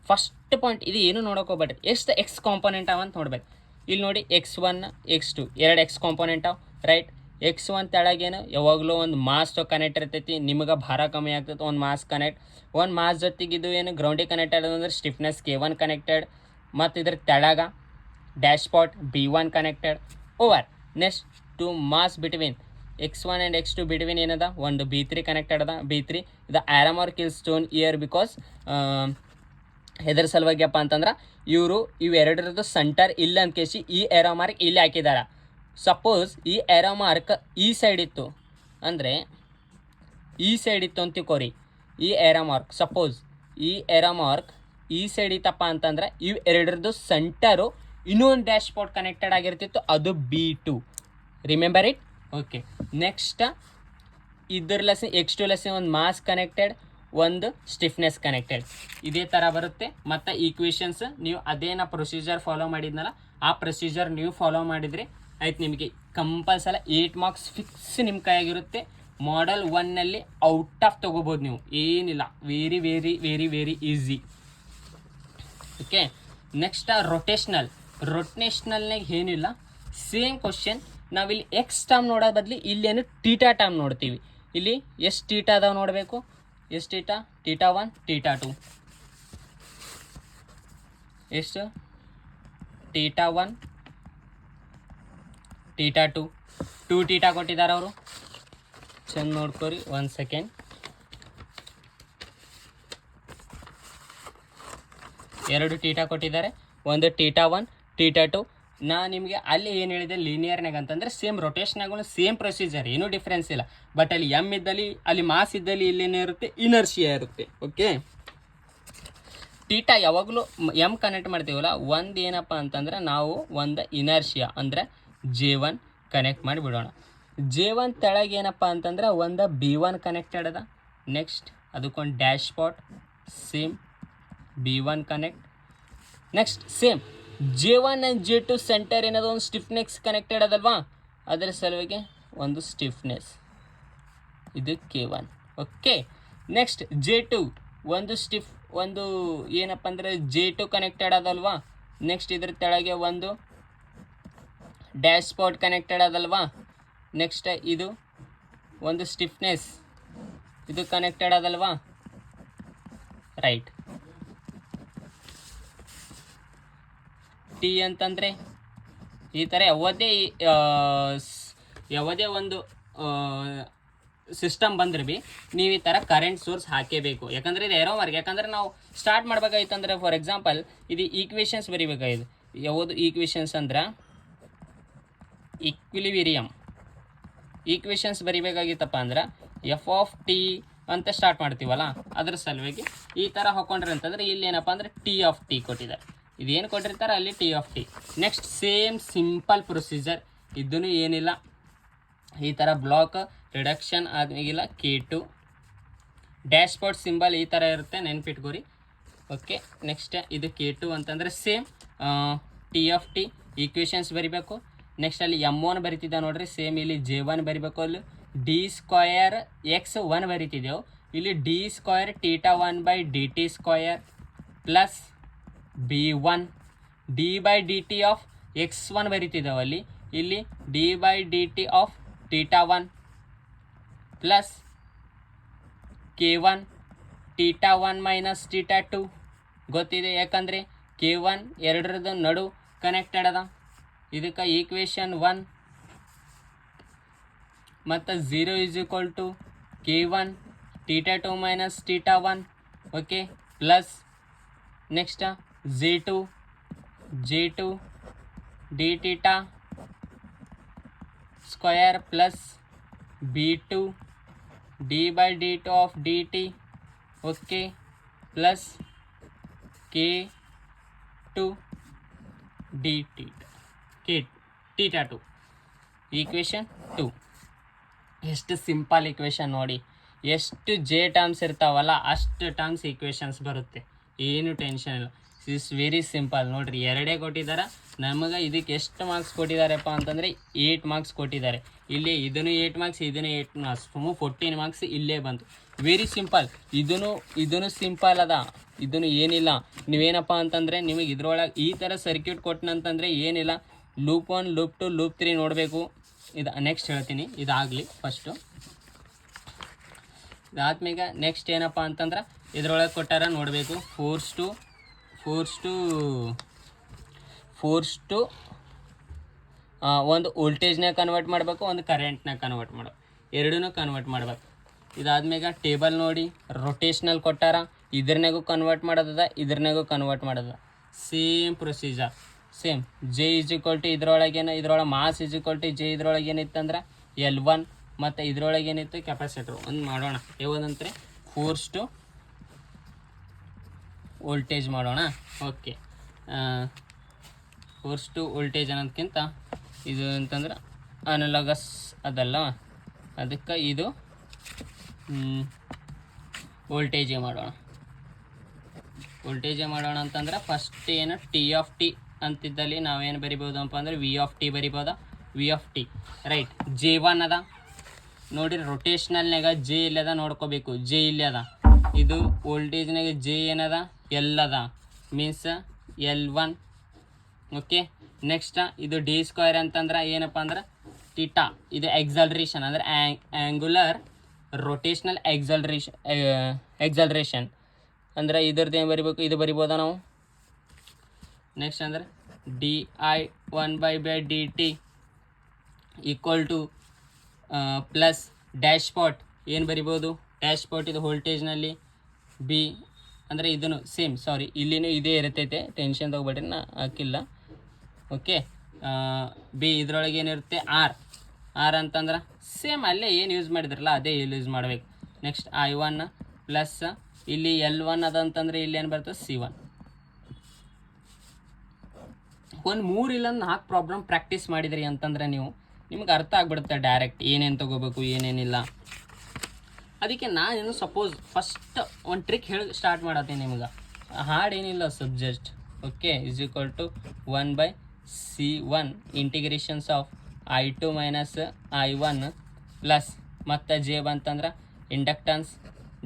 ಫಸ್ಟ್ ಪಾಯಿಂಟ್ ಇದು ಏನು ನೋಡೋಕೋಬೇಡ್ರಿ, ಎಷ್ಟು ಎಕ್ಸ್ ಕಾಂಪೋನೆಂಟ್ ಅವ ಅಂತ ನೋಡ್ಬೇಕು. ಇಲ್ಲಿ ನೋಡಿ X1 X2 ಎರಡು ಎಕ್ಸ್ ಕಾಂಪೋನೆಂಟ್ ಅವ, ರೈಟ್. X1 ತೆಳಗೇನು ಯಾವಾಗಲೂ ಒಂದು ಮಾಸ್ ಕನೆಕ್ಟ್ ಇರ್ತೈತಿ, ನಿಮಗೆ ಭಾರ ಕಮ್ಮಿ ಆಗ್ತೈತೆ. ಒಂದು ಮಾಸ್ ಕನೆಕ್ಟ್, ಒಂದು ಮಾಸ್ ಜೊತೆಗೆ ಇದು ಏನು ಗ್ರೌಂಡಿಗೆ ಕನೆಕ್ಟೆಡ್ ಅಂದ್ರೆ ಸ್ಟಿಫ್ನೆಸ್ K1 ಕನೆಕ್ಟೆಡ್, ಮತ್ತು ಇದ್ರ ತೆಳಗ dashpot B1 connected over. Next two mass between X1 and X2 between ಏನದ ಒಂದು B3 ಕನೆಕ್ಟೆಡ್ ಅದ. B3 ಇದು ಆರಮ್ ಆರ್ ಕಿಲ್ ಸ್ಟೋನ್ ಇಯರ್, ಬಿಕಾಸ್ ಹೆದರ್ ಸಲುವಾಗಿಯಪ್ಪ ಅಂತಂದ್ರೆ ಇವೆರಡರದ್ದು ಸೆಂಟರ್ ಇಲ್ಲ ಅಂತ ಕೇಸಿ ಈ ಏರೋ ಮಾರ್ಕ್ ಇಲ್ಲಿ ಹಾಕಿದಾರೆ. ಸಪೋಸ್ ಈ ಏರೋ ಮಾರ್ಕ್ ಈ ಸೈಡ್ ಇತ್ತು ಅಂದರೆ ಈ ಸೈಡ್ ಇತ್ತು ಅಂತ ತಿಳ್ಕೊರಿ. ಈ ಏರೋ ಮಾರ್ಕ್ ಸಪೋಸ್ ಈ ಏರೋ ಮಾರ್ಕ್ ಈ ಸೈಡ್ ಇತ್ತಪ್ಪ ಅಂತಂದ್ರೆ ಇವು ಎರಡರದ್ದು ಸೆಂಟರು ಇನ್ನೊಂದು ಡ್ಯಾಶ್ ಪಾಟ್ ಕನೆಕ್ಟೆಡ್ ಆಗಿರ್ತಿತ್ತು, ಅದು B2. Remember it. Okay, next ಇದ್ರ ಲೆಸನ್ X2 ಲೆಸನ್ ಒಂದು ಮಾಸ್ ಕನೆಕ್ಟೆಡ್, ಒಂದು ಸ್ಟಿಫ್ನೆಸ್ ಕನೆಕ್ಟೆಡ್. ಇದೇ ಥರ ಬರುತ್ತೆ. ಮತ್ತು ಈಕ್ವೇಷನ್ಸ್ ನೀವು ಅದೇನ ಪ್ರೊಸೀಜರ್ ಫಾಲೋ ಮಾಡಿದ್ನಲ್ಲ ಆ ಪ್ರೊಸೀಜರ್ ನೀವು ಫಾಲೋ ಮಾಡಿದರೆ ಆಯ್ತು, ನಿಮಗೆ ಕಂಪಲ್ಸರಿ 8 ಮಾರ್ಕ್ಸ್ ಫಿಕ್ಸ್ ನಿಮ್ಮ ಕೈಯಾಗಿರುತ್ತೆ. ಮಾಡಲ್ 1ನಲ್ಲಿ ಔಟ್ ಆಫ್ ತೊಗೋಬೋದು ನೀವು, ಏನಿಲ್ಲ, very very very very easy. Okay, next ರೊಟೇಷ್ನಲ್ನಾಗ ಏನಿಲ್ಲ, ಸೇಮ್ ಕ್ವಶನ್. ನಾವಿಲ್ಲಿ ಎಕ್ಸ್ ಟರ್ಮ್ ನೋಡೋ ಬದಲು ಇಲ್ಲೇನು ಟೀಟಾ ಟರ್ಮ್ ನೋಡ್ತೀವಿ. ಇಲ್ಲಿ ಎಷ್ಟು ಟೀಟಾ ಅದಾವೆ ನೋಡಬೇಕು. ಎಷ್ಟು ಟೀಟಾ? Theta 1, theta 2. ಎಷ್ಟು? Theta 1, theta 2. 2 ಟೀಟಾ ಕೊಟ್ಟಿದ್ದಾರೆ ಅವರು, ಚೆಂದ ನೋಡ್ಕೊರಿ. 1 ಸೆಕೆಂಡ್. 2 ಟೀಟಾ ಕೊಟ್ಟಿದ್ದಾರೆ, ಒಂದು ಟೀಟಾ 1, ಟೀಟಾ 2. ನಾ ನಿಮಗೆ ಅಲ್ಲಿ ಏನು ಹೇಳಿದೆ ಲೀನಿಯರ್ನಾಗ ಅಂತಂದರೆ ಸೇಮ್ ರೊಟೇಷನಾಗೂ ಸೇಮ್ ಪ್ರೊಸೀಜರ್, ಏನೂ ಡಿಫ್ರೆನ್ಸ್ ಇಲ್ಲ. ಬಟ್ ಅಲ್ಲಿ ಎಮ್ ಇದ್ದಲ್ಲಿ, ಅಲ್ಲಿ ಮಾಸ್ ಇದ್ದಲ್ಲಿ ಇಲ್ಲೇನೇ ಇರುತ್ತೆ, ಇನರ್ಷಿಯಾ ಇರುತ್ತೆ. ಓಕೆ, ಟೀಟಾ ಯಾವಾಗಲೂ ಎಮ್ ಕನೆಕ್ಟ್ ಮಾಡ್ತೀವಲ್ಲ, ಒಂದು ಏನಪ್ಪ ಅಂತಂದ್ರೆ ನಾವು ಒಂದು ಇನರ್ಷಿಯಾ ಅಂದರೆ J1 ಕನೆಕ್ಟ್ ಮಾಡಿಬಿಡೋಣ. J1 ತೆಳಗೆ ಏನಪ್ಪ ಅಂತಂದ್ರೆ ಒಂದು B1 ಕನೆಕ್ಟೆಡ್ ಅದ. ನೆಕ್ಸ್ಟ್ ಅದಕ್ಕೊಂದು dash pot, same B1 connect. Next same J1 and J2 centre ಏನದ ಒಂದು ಸ್ಟಿಫ್ನೆಸ್ ಕನೆಕ್ಟೆಡ್ ಅದಲ್ವಾ, ಅದರ ಸಲುವಾಗಿ ಒಂದು ಸ್ಟಿಫ್ನೆಸ್, ಇದು K1. ಓಕೆ, ನೆಕ್ಸ್ಟ್ J2 ಒಂದು ಏನಪ್ಪ ಅಂದರೆ J2 ಕನೆಕ್ಟೆಡ್ ಅದಲ್ವಾ. ನೆಕ್ಸ್ಟ್ ಇದ್ರ ತೆಳಗೆ ಒಂದು ಡ್ಯಾಶ್ ಸ್ಪಾಟ್ ಕನೆಕ್ಟೆಡ್ ಅದಲ್ವಾ. ನೆಕ್ಸ್ಟ್ ಇದು ಒಂದು ಸ್ಟಿಫ್ನೆಸ್, ಇದು ಕನೆಕ್ಟೆಡ್ ಅದಲ್ವಾ, ರೈಟ್. ಟಿ ಅಂತಂದರೆ ಈ ಥರ ಯಾವುದೇ ಒಂದು ಸಿಸ್ಟಮ್ ಬಂದ್ರೆ ಭೀ ನೀವು ಈ ಥರ ಕರೆಂಟ್ ಸೋರ್ಸ್ ಹಾಕೇಬೇಕು. ಯಾಕಂದರೆ ಇದು ಏರೋ ಮಾರ್ಕ್. ಯಾಕಂದರೆ ನಾವು ಸ್ಟಾರ್ಟ್ ಮಾಡ್ಬೇಕಾಗಿತ್ತಂದ್ರೆ ಫಾರ್ ಎಕ್ಸಾಂಪಲ್ ಇದು ಈಕ್ವೇಷನ್ಸ್ ಬರಿಬೇಕಾಗಿದ್ದು. ಯಾವುದು ಈಕ್ವೇಷನ್ಸ್ ಅಂದ್ರೆ ಈಕ್ವಿಲಿಬ್ರಿಯಮ್ ಈಕ್ವೇಷನ್ಸ್ ಬರಿಬೇಕಾಗಿತ್ತಪ್ಪ ಅಂದ್ರೆ f(t) ಅಂತ ಸ್ಟಾರ್ಟ್ ಮಾಡ್ತೀವಲ್ಲ, ಅದ್ರ ಸಲುವಾಗಿ ಈ ಥರ ಹಾಕೊಂಡ್ರೆ ಅಂತಂದರೆ ಇಲ್ಲಿ ಏನಪ್ಪ ಅಂದರೆ t(t) ಕೊಟ್ಟಿದ್ದಾರೆ. ಇದೇನು ಕೊಟ್ಟಿರ್ತಾರೆ ಅಲ್ಲಿ t(t). Next same simple procedure, ಇದೂ ಏನಿಲ್ಲ, ಈ ಥರ ಬ್ಲಾಕ್ ರಿಡಕ್ಷನ್ ಆದಾಗಿಲ್ಲ. K2 ಡ್ಯಾಶ್ ಪಾಟ್ ಸಿಂಬಲ್ ಈ ಥರ ಇರುತ್ತೆ, ನೆನ್ಪಿಟ್ಕೋರಿ. ಓಕೆ, ನೆಕ್ಸ್ಟ್ ಇದು K2 ಅಂತಂದರೆ ಸೇಮ್ t(t) ಈಕ್ವೇಷನ್ಸ್ ಬರಿಬೇಕು. ನೆಕ್ಸ್ಟ್ ಅಲ್ಲಿ M1 ಬರಿತಿದ್ದ ನೋಡ್ರಿ, ಸೇಮ್ ಇಲ್ಲಿ J1 ಬರಿಬೇಕು. ಅಲ್ಲಿ d² x1 ಬರಿತಿದ್ದೆವು, ಇಲ್ಲಿ d² θ1/dt² plus B1 d/dt of x1 ಬರಿತಿದ್ದೇವೆ ಅಲ್ಲಿ, ಇಲ್ಲಿ d/dt of θ1 plus K1 θ1 minus θ2 ಗೊತ್ತಿದೆ. ಯಾಕಂದರೆ K1 ಎರಡರದ್ದು ನಡು ಕನೆಕ್ಟೆಡ್ ಅದ. ಇದಕ್ಕೆ ಈಕ್ವೇಷನ್ 1 ಮತ್ತು 0 = K1 θ2 minus θ1. Okay, plus next J2 dθ² plus B2 d/dt of dt. Okay, plus K2 θ2 equation 2. ಎಷ್ಟು simple equation ನೋಡಿ, ಎಷ್ಟು J ಟರ್ಮ್ಸ್ ಇರ್ತಾವಲ್ಲ ಅಷ್ಟು ಟರ್ಮ್ಸ್ ಈಕ್ವೇಷನ್ಸ್ ಬರುತ್ತೆ, ಏನು ಟೆನ್ಷನ್ ಇಲ್ಲ. Is very simple. ನೋಡಿರಿ, ಎರಡೇ ಕೊಟ್ಟಿದ್ದಾರೆ ನಮಗೆ. ಇದಕ್ಕೆ ಎಷ್ಟು ಮಾರ್ಕ್ಸ್ ಕೊಟ್ಟಿದ್ದಾರಪ್ಪ ಅಂತಂದರೆ 8 ಮಾರ್ಕ್ಸ್ ಕೊಟ್ಟಿದ್ದಾರೆ. ಇಲ್ಲಿ ಇದನ್ನು 8 ಮಾರ್ಕ್ಸ್, ಇದನ್ನು 8 ಮಾರ್ಕ್ಸ್, 14 ಮಾರ್ಕ್ಸ್ ಇಲ್ಲೇ ಬಂತು. Very simple. ಇದನ್ನು ಸಿಂಪಲ್ ಅದ, ಇದನ್ನು ಏನಿಲ್ಲ. ನೀವೇನಪ್ಪ ಅಂತಂದರೆ ನಿಮಗೆ ಇದ್ರೊಳಗೆ ಈ ಥರ ಸರ್ಕ್ಯೂಟ್ ಕೊಟ್ಟನಂತಂದರೆ ಏನಿಲ್ಲ, ಲೂಪ್ 1 ಲೂಪ್ 2 ಲೂಪ್ 3 ನೋಡಬೇಕು. ಇದು ನೆಕ್ಸ್ಟ್ ಹೇಳ್ತೀನಿ, ಇದಾಗಲಿ ಫಸ್ಟು. ಇದಾದ್ಮೇಲೆ ನೆಕ್ಸ್ಟ್ ಏನಪ್ಪ ಅಂತಂದ್ರೆ ಇದ್ರೊಳಗೆ ಕೊಟ್ಟಾರ ನೋಡಬೇಕು. ಫೋರ್ಸ್ ಟು ಒಂದು ವೋಲ್ಟೇಜ್ನಾಗ ಕನ್ವರ್ಟ್ ಮಾಡಬೇಕು, ಒಂದು ಕರೆಂಟ್ನಾಗ ಕನ್ವರ್ಟ್ ಮಾಡಬೇಕು, ಎರಡೂ ಕನ್ವರ್ಟ್ ಮಾಡ್ಬೇಕು. ಇದಾದ್ಮೇಲೆ ಟೇಬಲ್ ನೋಡಿ, ರೊಟೇಷ್ನಲ್ ಕೊಟ್ಟಾರ, ಇದ್ರನಾಗೂ ಕನ್ವರ್ಟ್ ಮಾಡೋದದ, ಇದ್ರನಾಗೂ ಕನ್ವರ್ಟ್ ಮಾಡೋದ. Same procedure, same. J = ಇದ್ರೊಳಗೆ ಮಾಸ್ = J. ಇದ್ರೊಳಗೆ ಏನಿತ್ತಂದ್ರೆ L1 ಮತ್ತು ಇದ್ರೊಳಗೆ ಏನಿತ್ತು ಕೆಪಾಸಿಟರ್. ಒಂದು ಮಾಡೋಣ, ಯಾವುದಂದ್ರೆ ಫೋರ್ಸ್ ಟು ವೋಲ್ಟೇಜ್ ಮಾಡೋಣ. ಓಕೆ, ಫೋರ್ಸ್ ಟು ವೋಲ್ಟೇಜ್ ಅನ್ನೋದಕ್ಕಿಂತ ಇದು ಅಂತಂದ್ರೆ ಅನಲಾಗಸ್ ಅದಲ್ಲ, ಅದಕ್ಕೆ ಇದು ವೋಲ್ಟೇಜಿಗೆ ಮಾಡೋಣ. ಅಂತಂದ್ರೆ ಫಸ್ಟ್ ಏನು T ಅಂತಿದ್ದಲ್ಲಿ ನಾವೇನು ಬರಿಬೋದಪ್ಪ ಅಂದ್ರೆ V ಬರಿಬೋದಾ, V ರೈಟ್. J1 ಅದ ನೋಡಿರಿ, ರೊಟೇಷ್ನಲ್ನಾಗ J ಇಲ್ಲದ ನೋಡ್ಕೋಬೇಕು, J ಇಲ್ಲಿ ಅದ. ಇದು ವೋಲ್ಟೇಜ್ನಾಗ J ಏನದ, L ಅದ, ಮೀನ್ಸ್ L1. ಓಕೆ, ನೆಕ್ಸ್ಟ್ ಇದು d² ಅಂತಂದ್ರೆ ಏನಪ್ಪ ಅಂದ್ರೆ ಥೀಟಾ. ಇದು ಎಕ್ಸಲ್ರೇಷನ್ ಅಂದ್ರೆ ಆ್ಯಂಗುಲರ್ ರೊಟೇಷ್ನಲ್ ಎಕ್ಸಲ್ರೇಷನ್ ಅಂದ್ರೆ ಇದ್ರದ್ದು ಏನು ಬರಿಬೇಕು, ಇದು ಬರಿಬೋದಾ ನಾವು. ನೆಕ್ಸ್ಟ್ ಅಂದ್ರೆ di1/dt equal to plus dashpot ಏನು ಬರಿಬೋದು, ಡ್ಯಾಶ್ ಪಾಟ್ ಇದು ವೋಲ್ಟೇಜ್ನಲ್ಲಿ ಬಿ ಅಂದರೆ ಇದನ್ನು ಸೇಮ್, ಸಾರಿ ಇಲ್ಲಿನೂ ಇದೇ ಇರ್ತೈತೆ, ಟೆನ್ಷನ್ ತೊಗೊಬೇಡ್ರಿ, ನಾ ಹಾಕಿಲ್ಲ. ಓಕೆ, ಬಿ ಇದ್ರೊಳಗೆ ಏನಿರುತ್ತೆ ಆರ್ ಅಂತಂದ್ರೆ ಸೇಮ್ ಅಲ್ಲೇ ಏನು ಯೂಸ್ ಮಾಡಿದ್ರಲ್ಲ ಅದೇ ಯೂಸ್ ಮಾಡಬೇಕು. ನೆಕ್ಸ್ಟ್ I1 ಪ್ಲಸ್ ಇಲ್ಲಿ L1 ಅದಂತಂದರೆ ಇಲ್ಲಿ ಏನು ಬರ್ತದೆ C1. ಒಂದು 3 ಇಲ್ಲ 4 ಪ್ರಾಬ್ಲಮ್ ಪ್ರಾಕ್ಟೀಸ್ ಮಾಡಿದ್ರಿ ಅಂತಂದ್ರೆ ನಿಮ್ಗೆ ಅರ್ಥ ಆಗ್ಬಿಡುತ್ತೆ ಡೈರೆಕ್ಟ್ ಏನೇನು ತೊಗೋಬೇಕು ಏನೇನಿಲ್ಲ. ಅದಕ್ಕೆ ನಾನು ಸಪೋಸ್ ಫಸ್ಟ್ ಒಂದು ಟ್ರಿಕ್ ಹೇಳಿ ಸ್ಟಾರ್ಟ್ ಮಾಡತ್ತೀನಿ ನಿಮ್ಗೆ. ಹಾರ್ಡ್ ಏನಿಲ್ಲ subject. Okay, is equal to 1/C1 integrations of I2 minus I1 plus ಮತ್ತು J ಬಂತಂದ್ರೆ ಇಂಡಕ್ಟನ್ಸ್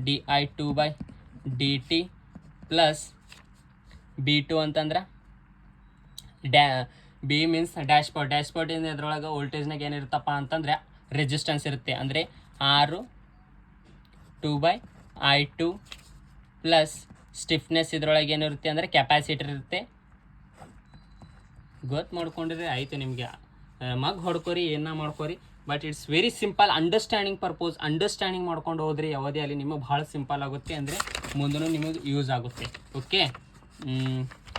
di2/dt ಪ್ಲಸ್ B2 ಅಂತಂದ್ರೆ ಬಿ ಮೀನ್ಸ್ ಡ್ಯಾಶ್ ಪಾಟ್ ಇಂದ ಇದ್ರೊಳಗೆ ವೋಲ್ಟೇಜ್ನಾಗ ಏನಿರುತ್ತಪ್ಪ ಅಂತಂದರೆ ರೆಸಿಸ್ಟೆನ್ಸ್ ಇರುತ್ತೆ. ಅಂದರೆ R2/I2 ಪ್ಲಸ್ ಸ್ಟಿಫ್ನೆಸ್ ಇದ್ರೊಳಗೆ ಏನಿರುತ್ತೆ ಅಂದರೆ ಕೆಪಾಸಿಟರ್ ಇರುತ್ತೆ. ಗೊತ್ತು ಮಾಡ್ಕೊಂಡಿದ್ರೆ ಆಯಿತು, ನಿಮಗೆ ಮಗ್ ಹೊಡ್ಕೊರಿ ಏನ ಮಾಡ್ಕೊರಿ, but it's very simple. Understanding ಮಾಡ್ಕೊಂಡು ಹೋದ್ರಿ ಯಾವುದೇ ಅಲ್ಲಿ ನಿಮಗೆ ಭಾಳ ಸಿಂಪಲ್ ಆಗುತ್ತೆ, ಅಂದರೆ ಮುಂದೂ ನಿಮಗೆ ಯೂಸ್ ಆಗುತ್ತೆ. ಓಕೆ,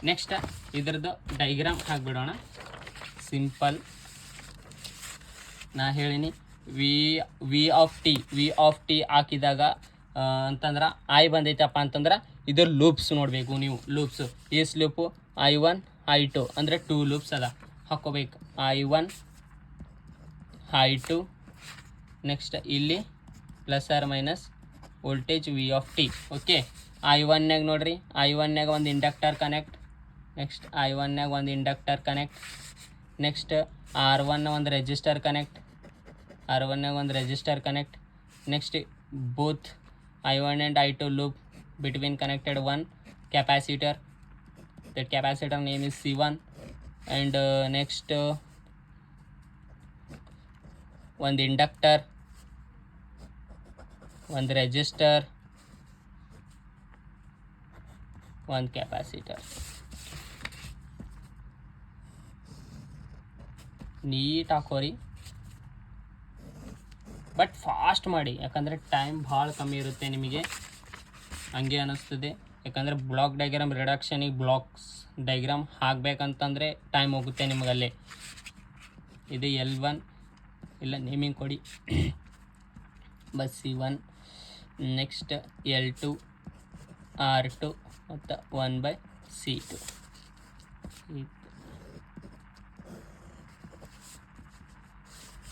ನೆಕ್ಸ್ಟ್ ಇದ್ರದ್ದು ಡೈಗ್ರಾಮ್ ಹಾಕಿಬಿಡೋಣ. ಸಿಂಪಲ್ ನಾ ಹೇಳಿನಿ, ವಿ ಆಫ್ ಟಿ ಹಾಕಿದಾಗ ಅಂತಂದ್ರೆ ಐ ಬಂದೈತಪ್ಪ ಅಂತಂದ್ರೆ ಇದು ಲೂಪ್ಸ್ ನೋಡಬೇಕು ನೀವು. ಲೂಪ್ಸು ಎಷ್ಟು ಲೂಪು, I1 I2 ಅಂದರೆ 2 ಲೂಪ್ಸ್ ಅದ ಹಾಕ್ಕೋಬೇಕು. I1 I2 ನೆಕ್ಸ್ಟ್ ಇಲ್ಲಿ plus R minus voltage V. Okay, I1ನ್ಯಾಗ ನೋಡ್ರಿ, I1ನ್ಯಾಗ ಒಂದು ಇಂಡಕ್ಟರ್ ಕನೆಕ್ಟ್, ನೆಕ್ಸ್ಟ್ I1ನ್ಯಾಗ ಒಂದು ಇಂಡಕ್ಟರ್ ಕನೆಕ್ಟ್, ನೆಕ್ಸ್ಟ್ R1 ಒಂದು register connect, next both I1 and I2 loop between connected one capacitor. That capacitor name is C1. And next one inductor, one resistor, one capacitor. Neat ಹಾಕೋರಿ, but fast ಮಾಡಿ, ಯಾಕಂದರೆ time ಭಾಳ ಕಮ್ಮಿ ಇರುತ್ತೆ ನಿಮಗೆ. ಹಂಗೆ ಅನ್ನಿಸ್ತದೆ, ಯಾಕಂದರೆ ಬ್ಲಾಕ್ ಡೈಗ್ರಾಮ್ ರಿಡಕ್ಷನಿಗೆ ಬ್ಲಾಕ್ಸ್ ಡೈಗ್ರಾಮ್ ಹಾಕಬೇಕಂತಂದರೆ ಟೈಮ್ ಹೋಗುತ್ತೆ ನಿಮಗಲ್ಲೇ. ಇದು L1 ಇಲ್ಲ ನೇಮಿಂಗ್ ಕೊಡಿ, bus C1, next L2, R2 ಮತ್ತು 1/C2.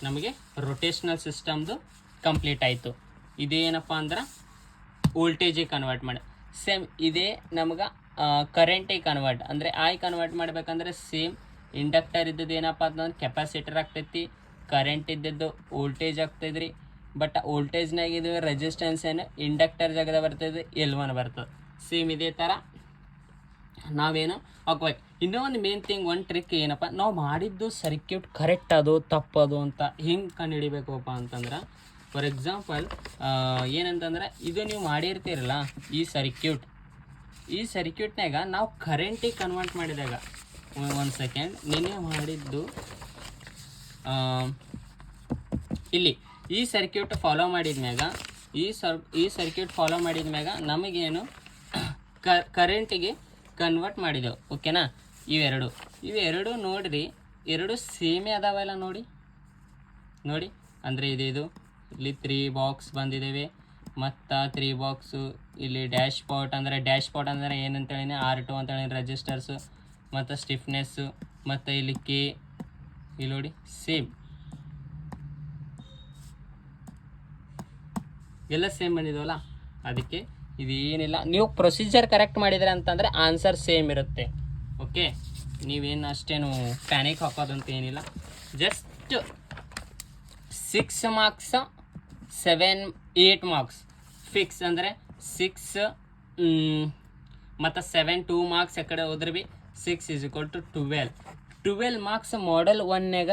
ನಮಗೆ ರೊಟೇಷ್ನಲ್ ಸಿಸ್ಟಮ್ದು ಕಂಪ್ಲೀಟ್ ಆಯಿತು. ಇದೇನಪ್ಪ ಅಂದ್ರೆ ವೋಲ್ಟೇಜಿಗೆ ಕನ್ವರ್ಟ್ ಮಾಡಿ, ಸೇಮ್ ಇದೇ ನಮ್ಗೆ ಕರೆಂಟಿಗೆ ಕನ್ವರ್ಟ್ ಅಂದರೆ ಕನ್ವರ್ಟ್ ಮಾಡಬೇಕಂದ್ರೆ ಸೇಮ್ ಇಂಡಕ್ಟರ್ ಇದ್ದದ್ದು ಏನಪ್ಪ ಅಂತಂದ್ರೆ ಕೆಪಾಸಿಟರ್ ಆಗ್ತೈತಿ, ಕರೆಂಟ್ ಇದ್ದದ್ದು ವೋಲ್ಟೇಜ್ ಆಗ್ತೈತ್ರಿ. ಬಟ್ ವೋಲ್ಟೇಜ್ನಾಗ ಇದು ರೆಸಿಸ್ಟೆನ್ಸ್ ಏನು ಇಂಡಕ್ಟರ್ ಜಾಗದ ಬರ್ತದೆ, L1 ಬರ್ತದೆ. ಸೇಮ್ ಇದೇ ಥರ ನಾವೇನು ಹಾಕ್ಬೇಕು. ಇನ್ನೂ ಒಂದು ಮೇನ್ ಥಿಂಗ್, ಒಂದು ಟ್ರಿಕ್ ಏನಪ್ಪ, ನಾವು ಮಾಡಿದ್ದು ಸರ್ಕ್ಯೂಟ್ ಕರೆಕ್ಟ್ ಅದು ತಪ್ಪದು ಅಂತ ಹಿಂಗೆ ಕಂಡುಹಿಡಿಬೇಕಪ್ಪ ಅಂತಂದ್ರೆ, ಫಾರ್ ಎಕ್ಸಾಂಪಲ್ ಏನಂತಂದ್ರೆ ಇದು ನೀವು ಮಾಡಿರ್ತೀರಲ್ಲ ಈ ಸರ್ಕ್ಯೂಟ್ನಾಗ ನಾವು ಕರೆಂಟಿಗೆ ಕನ್ವರ್ಟ್ ಮಾಡಿದಾಗ, ಒಂದು ಸೆಕೆಂಡ್, ನಿನ್ನೆ ಮಾಡಿದ್ದು ಇಲ್ಲಿ ಈ ಸರ್ಕ್ಯೂಟ್ ಫಾಲೋ ಮಾಡಿದ್ಮ್ಯಾಗ ನಮಗೇನು ಕರೆಂಟಿಗೆ ಕನ್ವರ್ಟ್ ಮಾಡಿದೆವು. ಓಕೆನಾ, ಇವೆರಡು ನೋಡ್ರಿ, ಎರಡು ಸೇಮೇ ಅದಾವಲ್ಲ ನೋಡಿ ಅಂದರೆ ಇದು ಇಲ್ಲಿ 3 ಬಾಕ್ಸ್ ಬಂದಿದ್ದೇವೆ, ಮತ್ತು 3 ಬಾಕ್ಸು ಇಲ್ಲಿ ಡ್ಯಾಶ್ ಪಾಟ್ ಅಂದರೆ ಏನಂತೇಳಿ R2 ಅಂತೇಳಿ ರೆಜಿಸ್ಟರ್ಸು, ಮತ್ತು ಸ್ಟಿಫ್ನೆಸ್ಸು, ಮತ್ತು ಇಲ್ಲಿ ಕೆ ಇಲ್ಲಿ ನೋಡಿ ಸೇಮ್ ಎಲ್ಲ ಸೇಮ್ ಬಂದಿದ್ದಾವಲ್ಲ. ಅದಕ್ಕೆ ಇದೇನಿಲ್ಲ, ನೀವು ಪ್ರೊಸೀಜರ್ ಕರೆಕ್ಟ್ ಮಾಡಿದ್ರೆ ಅಂತಂದರೆ ಆನ್ಸರ್ ಸೇಮ್ ಇರುತ್ತೆ. ಓಕೆ, ನೀವೇನು ಅಷ್ಟೇನು ಪ್ಯಾನಿಕ್ ಹಾಕೋದಂತ ಏನಿಲ್ಲ. ಜಸ್ಟ್ 6 ಮಾರ್ಕ್ಸ್ 8 ಮಾರ್ಕ್ಸ್ ಫಿಕ್ಸ್, ಅಂದರೆ 6 ಮತ್ತು 7 2 ಮಾರ್ಕ್ಸ್ ಆ ಕಡೆ ಹೋದ್ರೆ ಭೀ 6 = 12 ಮಾರ್ಕ್ಸ್ ಮಾಡಲ್ 1ನ್ಯಾಗ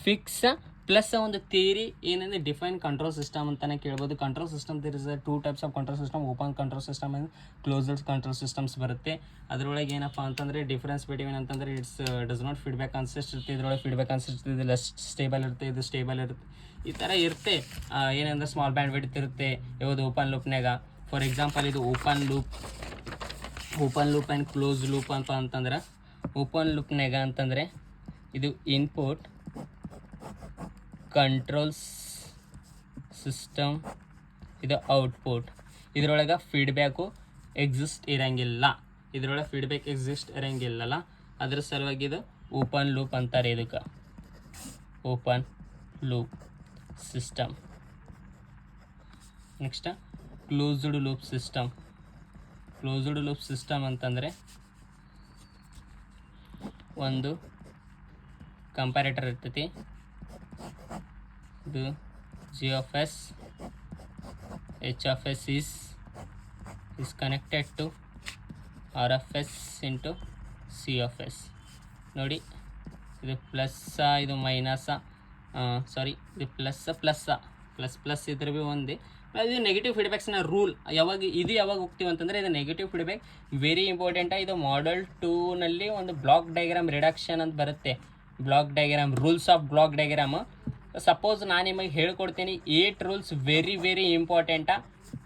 ಫಿಕ್ಸ್, ಪ್ಲಸ್ ಒಂದು ಥಿಯರಿ ಏನಂದರೆ ಡಿಫೈನ್ ಕಂಟ್ರೋಲ್ ಸಿಸ್ಟಮ್ ಅಂತಲೇ ಕೇಳ್ಬೋದು. Control system there is 2 types of control system, open control system and closed control systems ಬರುತ್ತೆ. ಅದರೊಳಗೆ ಏನಪ್ಪ ಅಂತಂದರೆ ಡಿಫ್ರೆನ್ಸ್ ಬಿಟ್ವೀನ್ ಅಂತಂದರೆ it's does not feedback consist ಇರುತ್ತೆ, ಇದರೊಳಗೆ ಫೀಡ್ಬ್ಯಾಕ್ ಕನ್ಸಿಸ್ಟ್ ಇದು ಲೆಸ್ ಸ್ಟೇಬಲ್ ಇರುತ್ತೆ, ಇದು ಸ್ಟೇಬಲ್ ಇರುತ್ತೆ, ಈ ಥರ ಇರುತ್ತೆ. ಏನಂದ್ರೆ ಸ್ಮಾಲ್ ಬ್ಯಾಂಡ್ ವಿಡ್ತ್ ಇರುತ್ತೆ ಯಾವುದು ಓಪನ್ ಲೂಪ್ನಾಗ. ಫಾರ್ ಎಕ್ಸಾಂಪಲ್ ಇದು open loop and close loop ಅಂತಂದ್ರೆ ಓಪನ್ ಲೂಪ್ನಾಗ ಅಂತಂದರೆ ಇದು ಇನ್ಪುಟ್ ಕಂಟ್ರೋಲ್ಸ್ ಸಿಸ್ಟಮ್, ಇದು ಔಟ್ಪುಟ್. ಇದರೊಳಗೆ ಫೀಡ್ಬ್ಯಾಕು ಎಕ್ಸಿಸ್ಟ್ ಇರೋಂಗಿಲ್ಲ, ಅದ್ರ ಸಲುವಾಗಿ ಇದು ಓಪನ್ ಲೂಪ್ ಅಂತಾರೆ. ಇದಕ್ಕೆ open loop system. Next closed loop system ಅಂತಂದರೆ ಒಂದು ಕಂಪ್ಯಾರೇಟರ್ ಇರ್ತೈತಿ, ಇದು G of S, H of S is connected to R of S into C of S. ನೋಡಿ, ಇದು ಪ್ಲಸ್ಸ, ಇದು ಮೈನಸ್ಸ, ಇದು ಪ್ಲಸ್ ಇದ್ರೆ ಭೀ ಒಂದೇ. ಇದು ನೆಗೆಟಿವ್ ಫೀಡ್ಬ್ಯಾಕ್ಸ್ನ ರೂಲ್ ಯಾವಾಗ ಹೋಗ್ತೀವಿ ಅಂತಂದರೆ, ಇದು ನೆಗೆಟಿವ್ ಫೀಡ್ಬ್ಯಾಕ್ ವೆರಿ ಇಂಪಾರ್ಟೆಂಟ. ಇದು ಮಾಡಲ್ 2ನಲ್ಲಿ ಒಂದು ಬ್ಲಾಕ್ ಡಯಾಗ್ರಾಮ್ ರಿಡಕ್ಷನ್ ಅಂತ ಬರುತ್ತೆ. Block diagram, rules of block diagram. Suppose ನಾನು ನಿಮಗೆ ಹೇಳ್ಕೊಡ್ತೀನಿ 8 ರೂಲ್ಸ್ ವೆರಿ ಇಂಪಾರ್ಟೆಂಟ.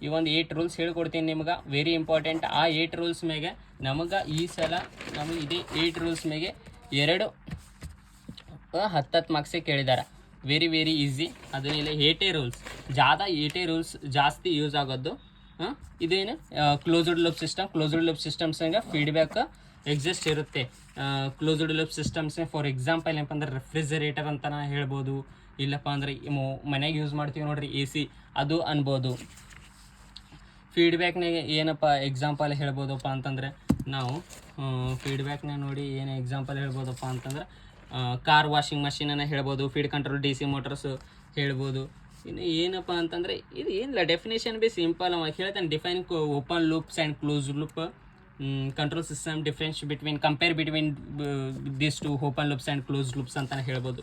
ಈ ಒಂದು 8 ರೂಲ್ಸ್ ಹೇಳ್ಕೊಡ್ತೀನಿ ನಿಮ್ಗೆ, ವೆರಿ ಇಂಪಾರ್ಟೆಂಟ್. ಆ 8 ರೂಲ್ಸ್ ಮೇಲೆ ನಮಗೆ ಈ ಸಲ ಇದೇ 8 ರೂಲ್ಸ್ ಮೇಲೆ 2 10 ಮಾರ್ಕ್ಸೇ ಕೇಳಿದ್ದಾರೆ. Very easy. ಅದನ್ನೆಲ್ಲ 8 ರೂಲ್ಸ್ ಜಾಸ್ತಿ ಯೂಸ್ ಆಗೋದು. ಇದೇನು ಕ್ಲೋಸ್ಡ್ ಲೂಪ್ ಸಿಸ್ಟಮ್ಸ್ನಾಗ ಫೀಡ್ಬ್ಯಾಕ್ ಎಕ್ಸಿಸ್ಟ್ ಇರುತ್ತೆ. Closed loop systems for example ಏನಪ್ಪ ಅಂದ್ರೆ ರೆಫ್ರಿಜರೇಟರ್ ಅಂತ ಹೇಳ್ಬೋದು, ಇಲ್ಲಪ್ಪ ಅಂದರೆ ಮನೆಗೆ ಯೂಸ್ ಮಾಡ್ತೀವಿ ನೋಡ್ರಿ AC, ಅದು ಅನ್ಬೋದು. ಫೀಡ್ಬ್ಯಾಕ್ನಾಗ ಏನಪ್ಪ ಎಕ್ಸಾಂಪಲ್ ಹೇಳ್ಬೋದಪ್ಪ ಅಂತಂದರೆ, ನಾವು ಫೀಡ್ಬ್ಯಾಕ್ನಾಗ ನೋಡಿ ಏನು ಎಕ್ಸಾಂಪಲ್ ಹೇಳ್ಬೋದಪ್ಪ ಅಂತಂದ್ರೆ, ಕಾರ್ ವಾಷಿಂಗ್ ಮಷೀನನ್ನು ಹೇಳ್ಬೋದು, ಫೀಡ್ ಕಂಟ್ರೋಲ್ DC ಮೋಟರ್ಸು ಹೇಳ್ಬೋದು. ಇನ್ನು ಏನಪ್ಪ ಅಂತಂದರೆ ಇದು ಏನಿಲ್ಲ, ಡೆಫಿನೇಷನ್ ಬಿ ಸಿಂಪಲ್ ಹೇಳ್ತಾನೆ. Define open loops and close loop control system, difference compare between this two open loops and close loops ಅಂತ ಹೇಳ್ಬೋದು.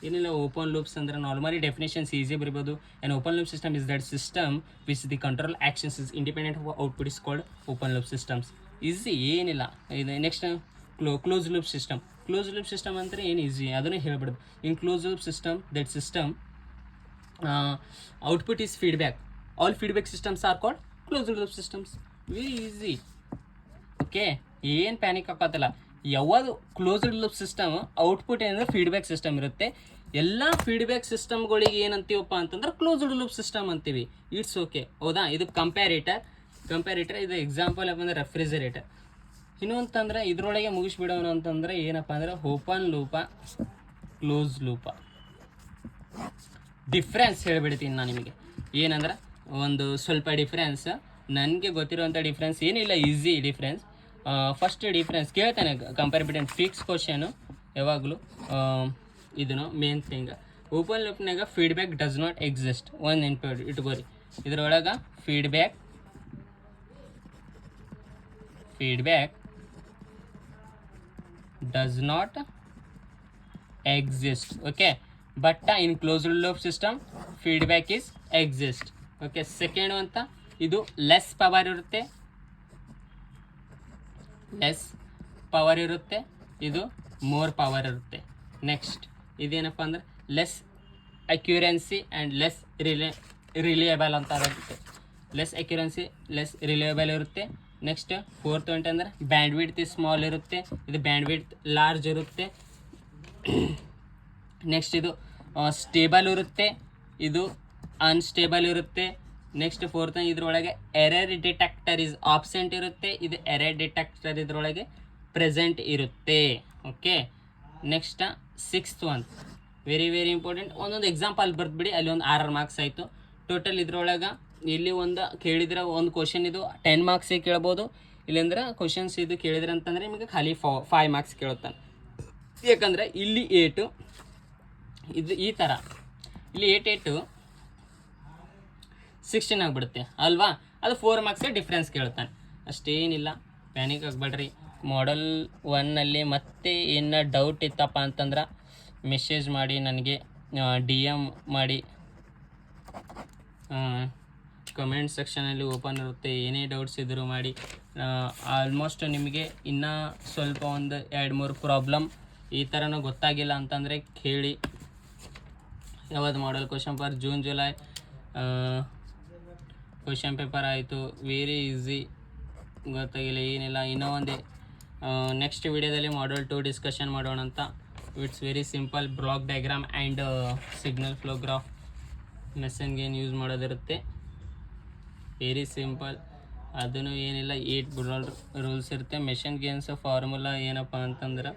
ಏನಿಲ್ಲ, ಓಪನ್ ಲೂಪ್ಸ್ ಅಂದರೆ ನಾರ್ಮಲಿ ಡೆಫಿನೇಷನ್ಸ್ ಈಸಿ ಬರಿಬೋದು. And open loop system is that system which the control actions is independent of output is called open loop systems. Easy ಏನಿಲ್ಲ. ಇದು next close loop system ಅಂದರೆ ಏನು easy ಅದನ್ನೇ ಹೇಳ್ಬಿಡೋದು. In close loop system, that system output is feedback. All feedback systems are called close loop systems. Very easy. Okay, ಏನು panic ಹಾಕೋತ್ತಲ್ಲ. ಯಾವುದು closed loop system output ಏನಂದ್ರೆ ಫೀಡ್ಬ್ಯಾಕ್ ಸಿಸ್ಟಮ್ ಇರುತ್ತೆ. ಎಲ್ಲ ಫೀಡ್ಬ್ಯಾಕ್ ಸಿಸ್ಟಮ್ಗಳಿಗೆ ಏನಂತೀವಪ್ಪ ಅಂತಂದ್ರೆ ಕ್ಲೋಸ್ಡ್ ಲೂಪ್ ಸಿಸ್ಟಮ್ ಅಂತೀವಿ. ಇಟ್ಸ್ ಓಕೆ, ಹೌದಾ. ಇದು ಕಂಪ್ಯಾರೇಟರ್. ಇದು ಎಕ್ಸಾಂಪಲ್ ಏನಪ್ಪ ಅಂದರೆ ರೆಫ್ರಿಜರೇಟರ್. ಇನ್ನು ಅಂತಂದರೆ ಇದರೊಳಗೆ ಮುಗಿಸ್ಬಿಡೋಣ ಅಂತಂದರೆ ಏನಪ್ಪ ಅಂದರೆ open loop, close loop. Difference ಹೇಳ್ಬಿಡ್ತೀನಿ ನಾನು ನಿಮಗೆ. ಏನಂದ್ರೆ ಒಂದು ಸ್ವಲ್ಪ ಡಿಫ್ರೆನ್ಸ್ ನನಗೆ ಗೊತ್ತಿರೋಂಥ ಡಿಫ್ರೆನ್ಸ್ ಏನಿಲ್ಲ, ಈಸಿ ಡಿಫ್ರೆನ್ಸ್. ಫಸ್ಟ್ ಡಿಫ್ರೆನ್ಸ್ ಕೇಳ್ತಾನೆ ಕಂಪೇರ್ ಬಿಟ್ವೀನ್ ಫಿಕ್ಸ್ ಕ್ವಶನು ಯಾವಾಗಲೂ. ಇದನ್ನು ಮೇನ್ ಥಿಂಗ್, ಓಪನ್ ಲೂಪ್ನಾಗ ಫೀಡ್ಬ್ಯಾಕ್ ಡಸ್ ನಾಟ್ ಎಕ್ಸಿಸ್ಟ್. ಒಂದು ನೆನಪು ಇಟ್ಕೋರಿ, ಇದರೊಳಗೆ feedback does not exist. Okay, but in closed loop system feedback is exist. Okay, second ಅಂತ ಇದು ಲೆಸ್ ಪವರ್ ಇರುತ್ತೆ, ಇದು ಮೋರ್ ಪವರ್ ಇರುತ್ತೆ. ನೆಕ್ಸ್ಟ್ ಇದೇನಪ್ಪ ಅಂದ್ರೆ ಲೆಸ್ ಅಕ್ಯುರೆನ್ಸಿ ಆ್ಯಂಡ್ ಲೆಸ್ ರಿಲಿಯಬಲ್ ಅಂತ ಇರುತ್ತೆ. ಲೆಸ್ ಅಕ್ಯುರೆನ್ಸಿ, ಲೆಸ್ ರಿಲಿಯಬಲ್ ಇರುತ್ತೆ. ನೆಕ್ಸ್ಟ್ ಫೋರ್ತ್ ಅಂತಂದ್ರೆ ಬ್ಯಾಂಡ್ ವಿಡ್ತ್ ಸ್ಮಾಲ್ ಇರುತ್ತೆ, ಇದು ಬ್ಯಾಂಡ್ ವಿಡ್ತ್ ಲಾರ್ಜ್ ಇರುತ್ತೆ. ನೆಕ್ಸ್ಟ್ ಇದು ಸ್ಟೇಬಲ್ ಇರುತ್ತೆ, ಇದು ಅನ್ಸ್ಟೇಬಲ್ ಇರುತ್ತೆ. ನೆಕ್ಸ್ಟ್ ಫೋರ್ತ್ ಇದರೊಳಗೆ ಎರರ್ ಡಿಟೆಕ್ಟರ್ ಇಸ್ ಆಬ್ಸೆಂಟ್ ಇರುತ್ತೆ, ಇದು ಎರರ್ ಡಿಟೆಕ್ಟರ್ ಇದರೊಳಗೆ ಪ್ರೆಸೆಂಟ್ ಇರುತ್ತೆ. Okay, next sixth one very important. ಒಂದೊಂದು ಎಕ್ಸಾಂಪಲ್ ಬರ್ದ್ಬಿಡಿ, ಅಲ್ಲಿ ಒಂದು 6 ಮಾರ್ಕ್ಸ್ ಆಯಿತು ಟೋಟಲ್. ಇದರೊಳಗೆ ಇಲ್ಲಿ ಒಂದು ಕೇಳಿದ್ರೆ ಒಂದು ಕ್ವಶನ್ ಇದು 10 ಮಾರ್ಕ್ಸಿಗೆ ಕೇಳ್ಬೋದು, ಇಲ್ಲಾಂದ್ರೆ ಕ್ವಶನ್ಸ್ ಇದು ಕೇಳಿದ್ರೆ ಅಂತಂದರೆ ನಿಮಗೆ ಖಾಲಿ 5 ಮಾರ್ಕ್ಸ್ ಕೇಳುತ್ತಾನೆ. ಯಾಕಂದರೆ ಇಲ್ಲಿ 8 ಇದು ಈ ಥರ ಇಲ್ಲಿ 8 16 ಆಗಿಬಿಡುತ್ತೆ ಅಲ್ವಾ, ಅದು 4 ಮಾರ್ಕ್ಸ್ ಡಿಫ್ರೆನ್ಸ್ ಕೇಳ್ತಾನೆ. ಅಷ್ಟೇನಿಲ್ಲ, ಪ್ಯಾನಿಕ್ ಆಗಬೇಡ್ರಿ. ಮಾಡಲ್ 1ನಲ್ಲಿ ಮತ್ತೆ ಏನು ಡೌಟ್ ಇತ್ತಪ್ಪ ಅಂತಂದ್ರೆ ಮೆಸೇಜ್ ಮಾಡಿ ನನಗೆ, DM ಮಾಡಿ, ಕಮೆಂಟ್ ಸೆಕ್ಷನಲ್ಲಿ ಓಪನ್ ಇರುತ್ತೆ. ಏನೇ ಡೌಟ್ಸ್ ಇದ್ದರೂ ಮಾಡಿ. ಆಲ್ಮೋಸ್ಟ್ ನಿಮಗೆ ಇನ್ನೂ ಸ್ವಲ್ಪ ಒಂದು 2-3 ಪ್ರಾಬ್ಲಮ್ ಈ ಥರನೂ ಗೊತ್ತಾಗಿಲ್ಲ ಅಂತಂದರೆ ಕೇಳಿ. ಯಾವುದು model question paper June July question paper ಆಯಿತು, ವೆರಿ ಈಸಿ, ಗೊತ್ತಾಗಿಲ್ಲ ಏನಿಲ್ಲ. ಇನ್ನೂ ಒಂದೇ ನೆಕ್ಸ್ಟ್ ವಿಡಿಯೋದಲ್ಲಿ ಮಾಡಲ್ 2 ಡಿಸ್ಕಷನ್ ಮಾಡೋಣ ಅಂತ. It's very simple, block diagram and signal flow graph ಮೆಸೇಜ್ಗೇನು ಯೂಸ್ ಮಾಡೋದಿರುತ್ತೆ, ವೆರಿ ಸಿಂಪಲ್. ಅದನ್ನು ಏನಿಲ್ಲ, 8 ರೂಲ್ಸ್ ಇರುತ್ತೆ. ಮೆಷಿನ್ ಗೇನ್ಸ್ ಫಾರ್ಮುಲಾ ಏನಪ್ಪ ಅಂತಂದ್ರೆ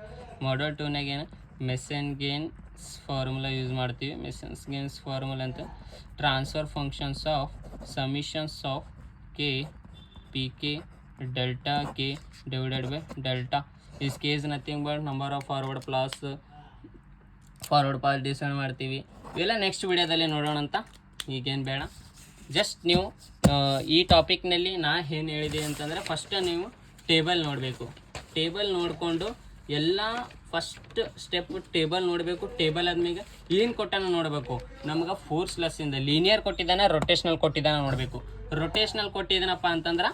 ಮಾಡಲ್ 2ನಾಗ ಏನು ಮೆಷಿನ್ ಗೇನ್ಸ್ ಫಾರ್ಮುಲಾ ಯೂಸ್ ಮಾಡ್ತೀವಿ. ಮೆಷಿನ್ಸ್ ಗೇನ್ಸ್ ಫಾರ್ಮುಲಾ ಅಂತ transfer functions of summations of k p k delta k divided by delta. Is k is nothing but number of forward path decide ಮಾಡ್ತೀವಿ. ಇವೆಲ್ಲ next ವಿಡಿಯೋದಲ್ಲಿ ನೋಡೋಣ ಅಂತ, ಈಗೇನು ಬೇಡ. Just ನೀವು ಈ ಟಾಪಿಕ್ನಲ್ಲಿ ನಾ ಏನು ಹೇಳಿದೆ ಅಂತಂದರೆ ಫಸ್ಟ್ ನೀವು ಟೇಬಲ್ ನೋಡಬೇಕು. ಟೇಬಲ್ ನೋಡಿಕೊಂಡು ಎಲ್ಲ ಫಸ್ಟ್ ಸ್ಟೆಪ್ ಟೇಬಲ್ ನೋಡಬೇಕು. ಟೇಬಲ್ ಆದ್ಮೇಲೆ ಏನು ಕೊಟ್ಟಾನ ನೋಡಬೇಕು. ನಮ್ಗೆ ಫೋರ್ಸ್ಲೆಸ್ಸಿಂದ ಲೀನಿಯರ್ ಕೊಟ್ಟಿದ್ದಾನೆ, ರೊಟೇಷ್ನಲ್ ಕೊಟ್ಟಿದ್ದಾನೆ ನೋಡಬೇಕು. ರೊಟೇಷ್ನಲ್ ಕೊಟ್ಟಿದ್ದಾನಪ್ಪ ಅಂತಂದ್ರೆ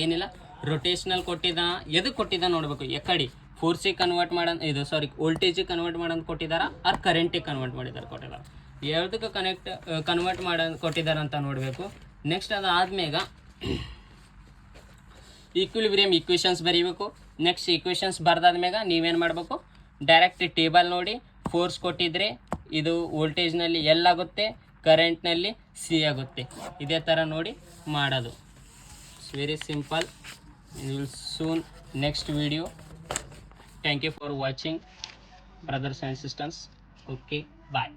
ಏನಿಲ್ಲ, ರೊಟೇಷ್ನಲ್ ಕೊಟ್ಟಿದ್ದ ಎದಕ್ಕೆ ಕೊಟ್ಟಿದ್ದ ನೋಡಬೇಕು. ಎಕಡೆ ಫೋರ್ಸಿಗೆ ಕನ್ವರ್ಟ್ ಮಾಡೋದು, ವೋಲ್ಟೇಜಿಗೆ ಕನ್ವರ್ಟ್ ಮಾಡೋದು ಕೊಟ್ಟಿದ್ದಾರೆ, ಆರ್ ಕರೆಂಟಿಗೆ ಕನ್ವರ್ಟ್ ಕೊಟ್ಟಿದ್ದಾರೆ, ಯಾವುದಕ್ಕೆ ಕನ್ವರ್ಟ್ ಕೊಟ್ಟಿದ್ದಾರೆ ಅಂತ ನೋಡಬೇಕು. ನೆಕ್ಸ್ಟ್ ಅದಾದ್ಮೇಗ ಈಕ್ವಿಲಿಬ್ರಿಯಮ್ ಈಕ್ವೇಷನ್ಸ್ ಬರೀಬೇಕು. ನೆಕ್ಸ್ಟ್ ಈಕ್ವೇಷನ್ಸ್ ಬರ್ದಾದ್ಮೇಗ ನೀವೇನು ಮಾಡಬೇಕು, ಡೈರೆಕ್ಟ್ ಟೇಬಲ್ ನೋಡಿ ಫೋರ್ಸ್ ಕೊಟ್ಟಿದ್ರೆ ಇದು ವೋಲ್ಟೇಜ್ನಲ್ಲಿ ಎಲ್ ಆಗುತ್ತೆ, ಕರೆಂಟ್ನಲ್ಲಿ ಸಿ ಆಗುತ್ತೆ. ಇದೇ ಥರ ನೋಡಿ ಮಾಡೋದು. It's very simple. Will soon next video. Thank you for watching, brothers and sisters. Okay, bye.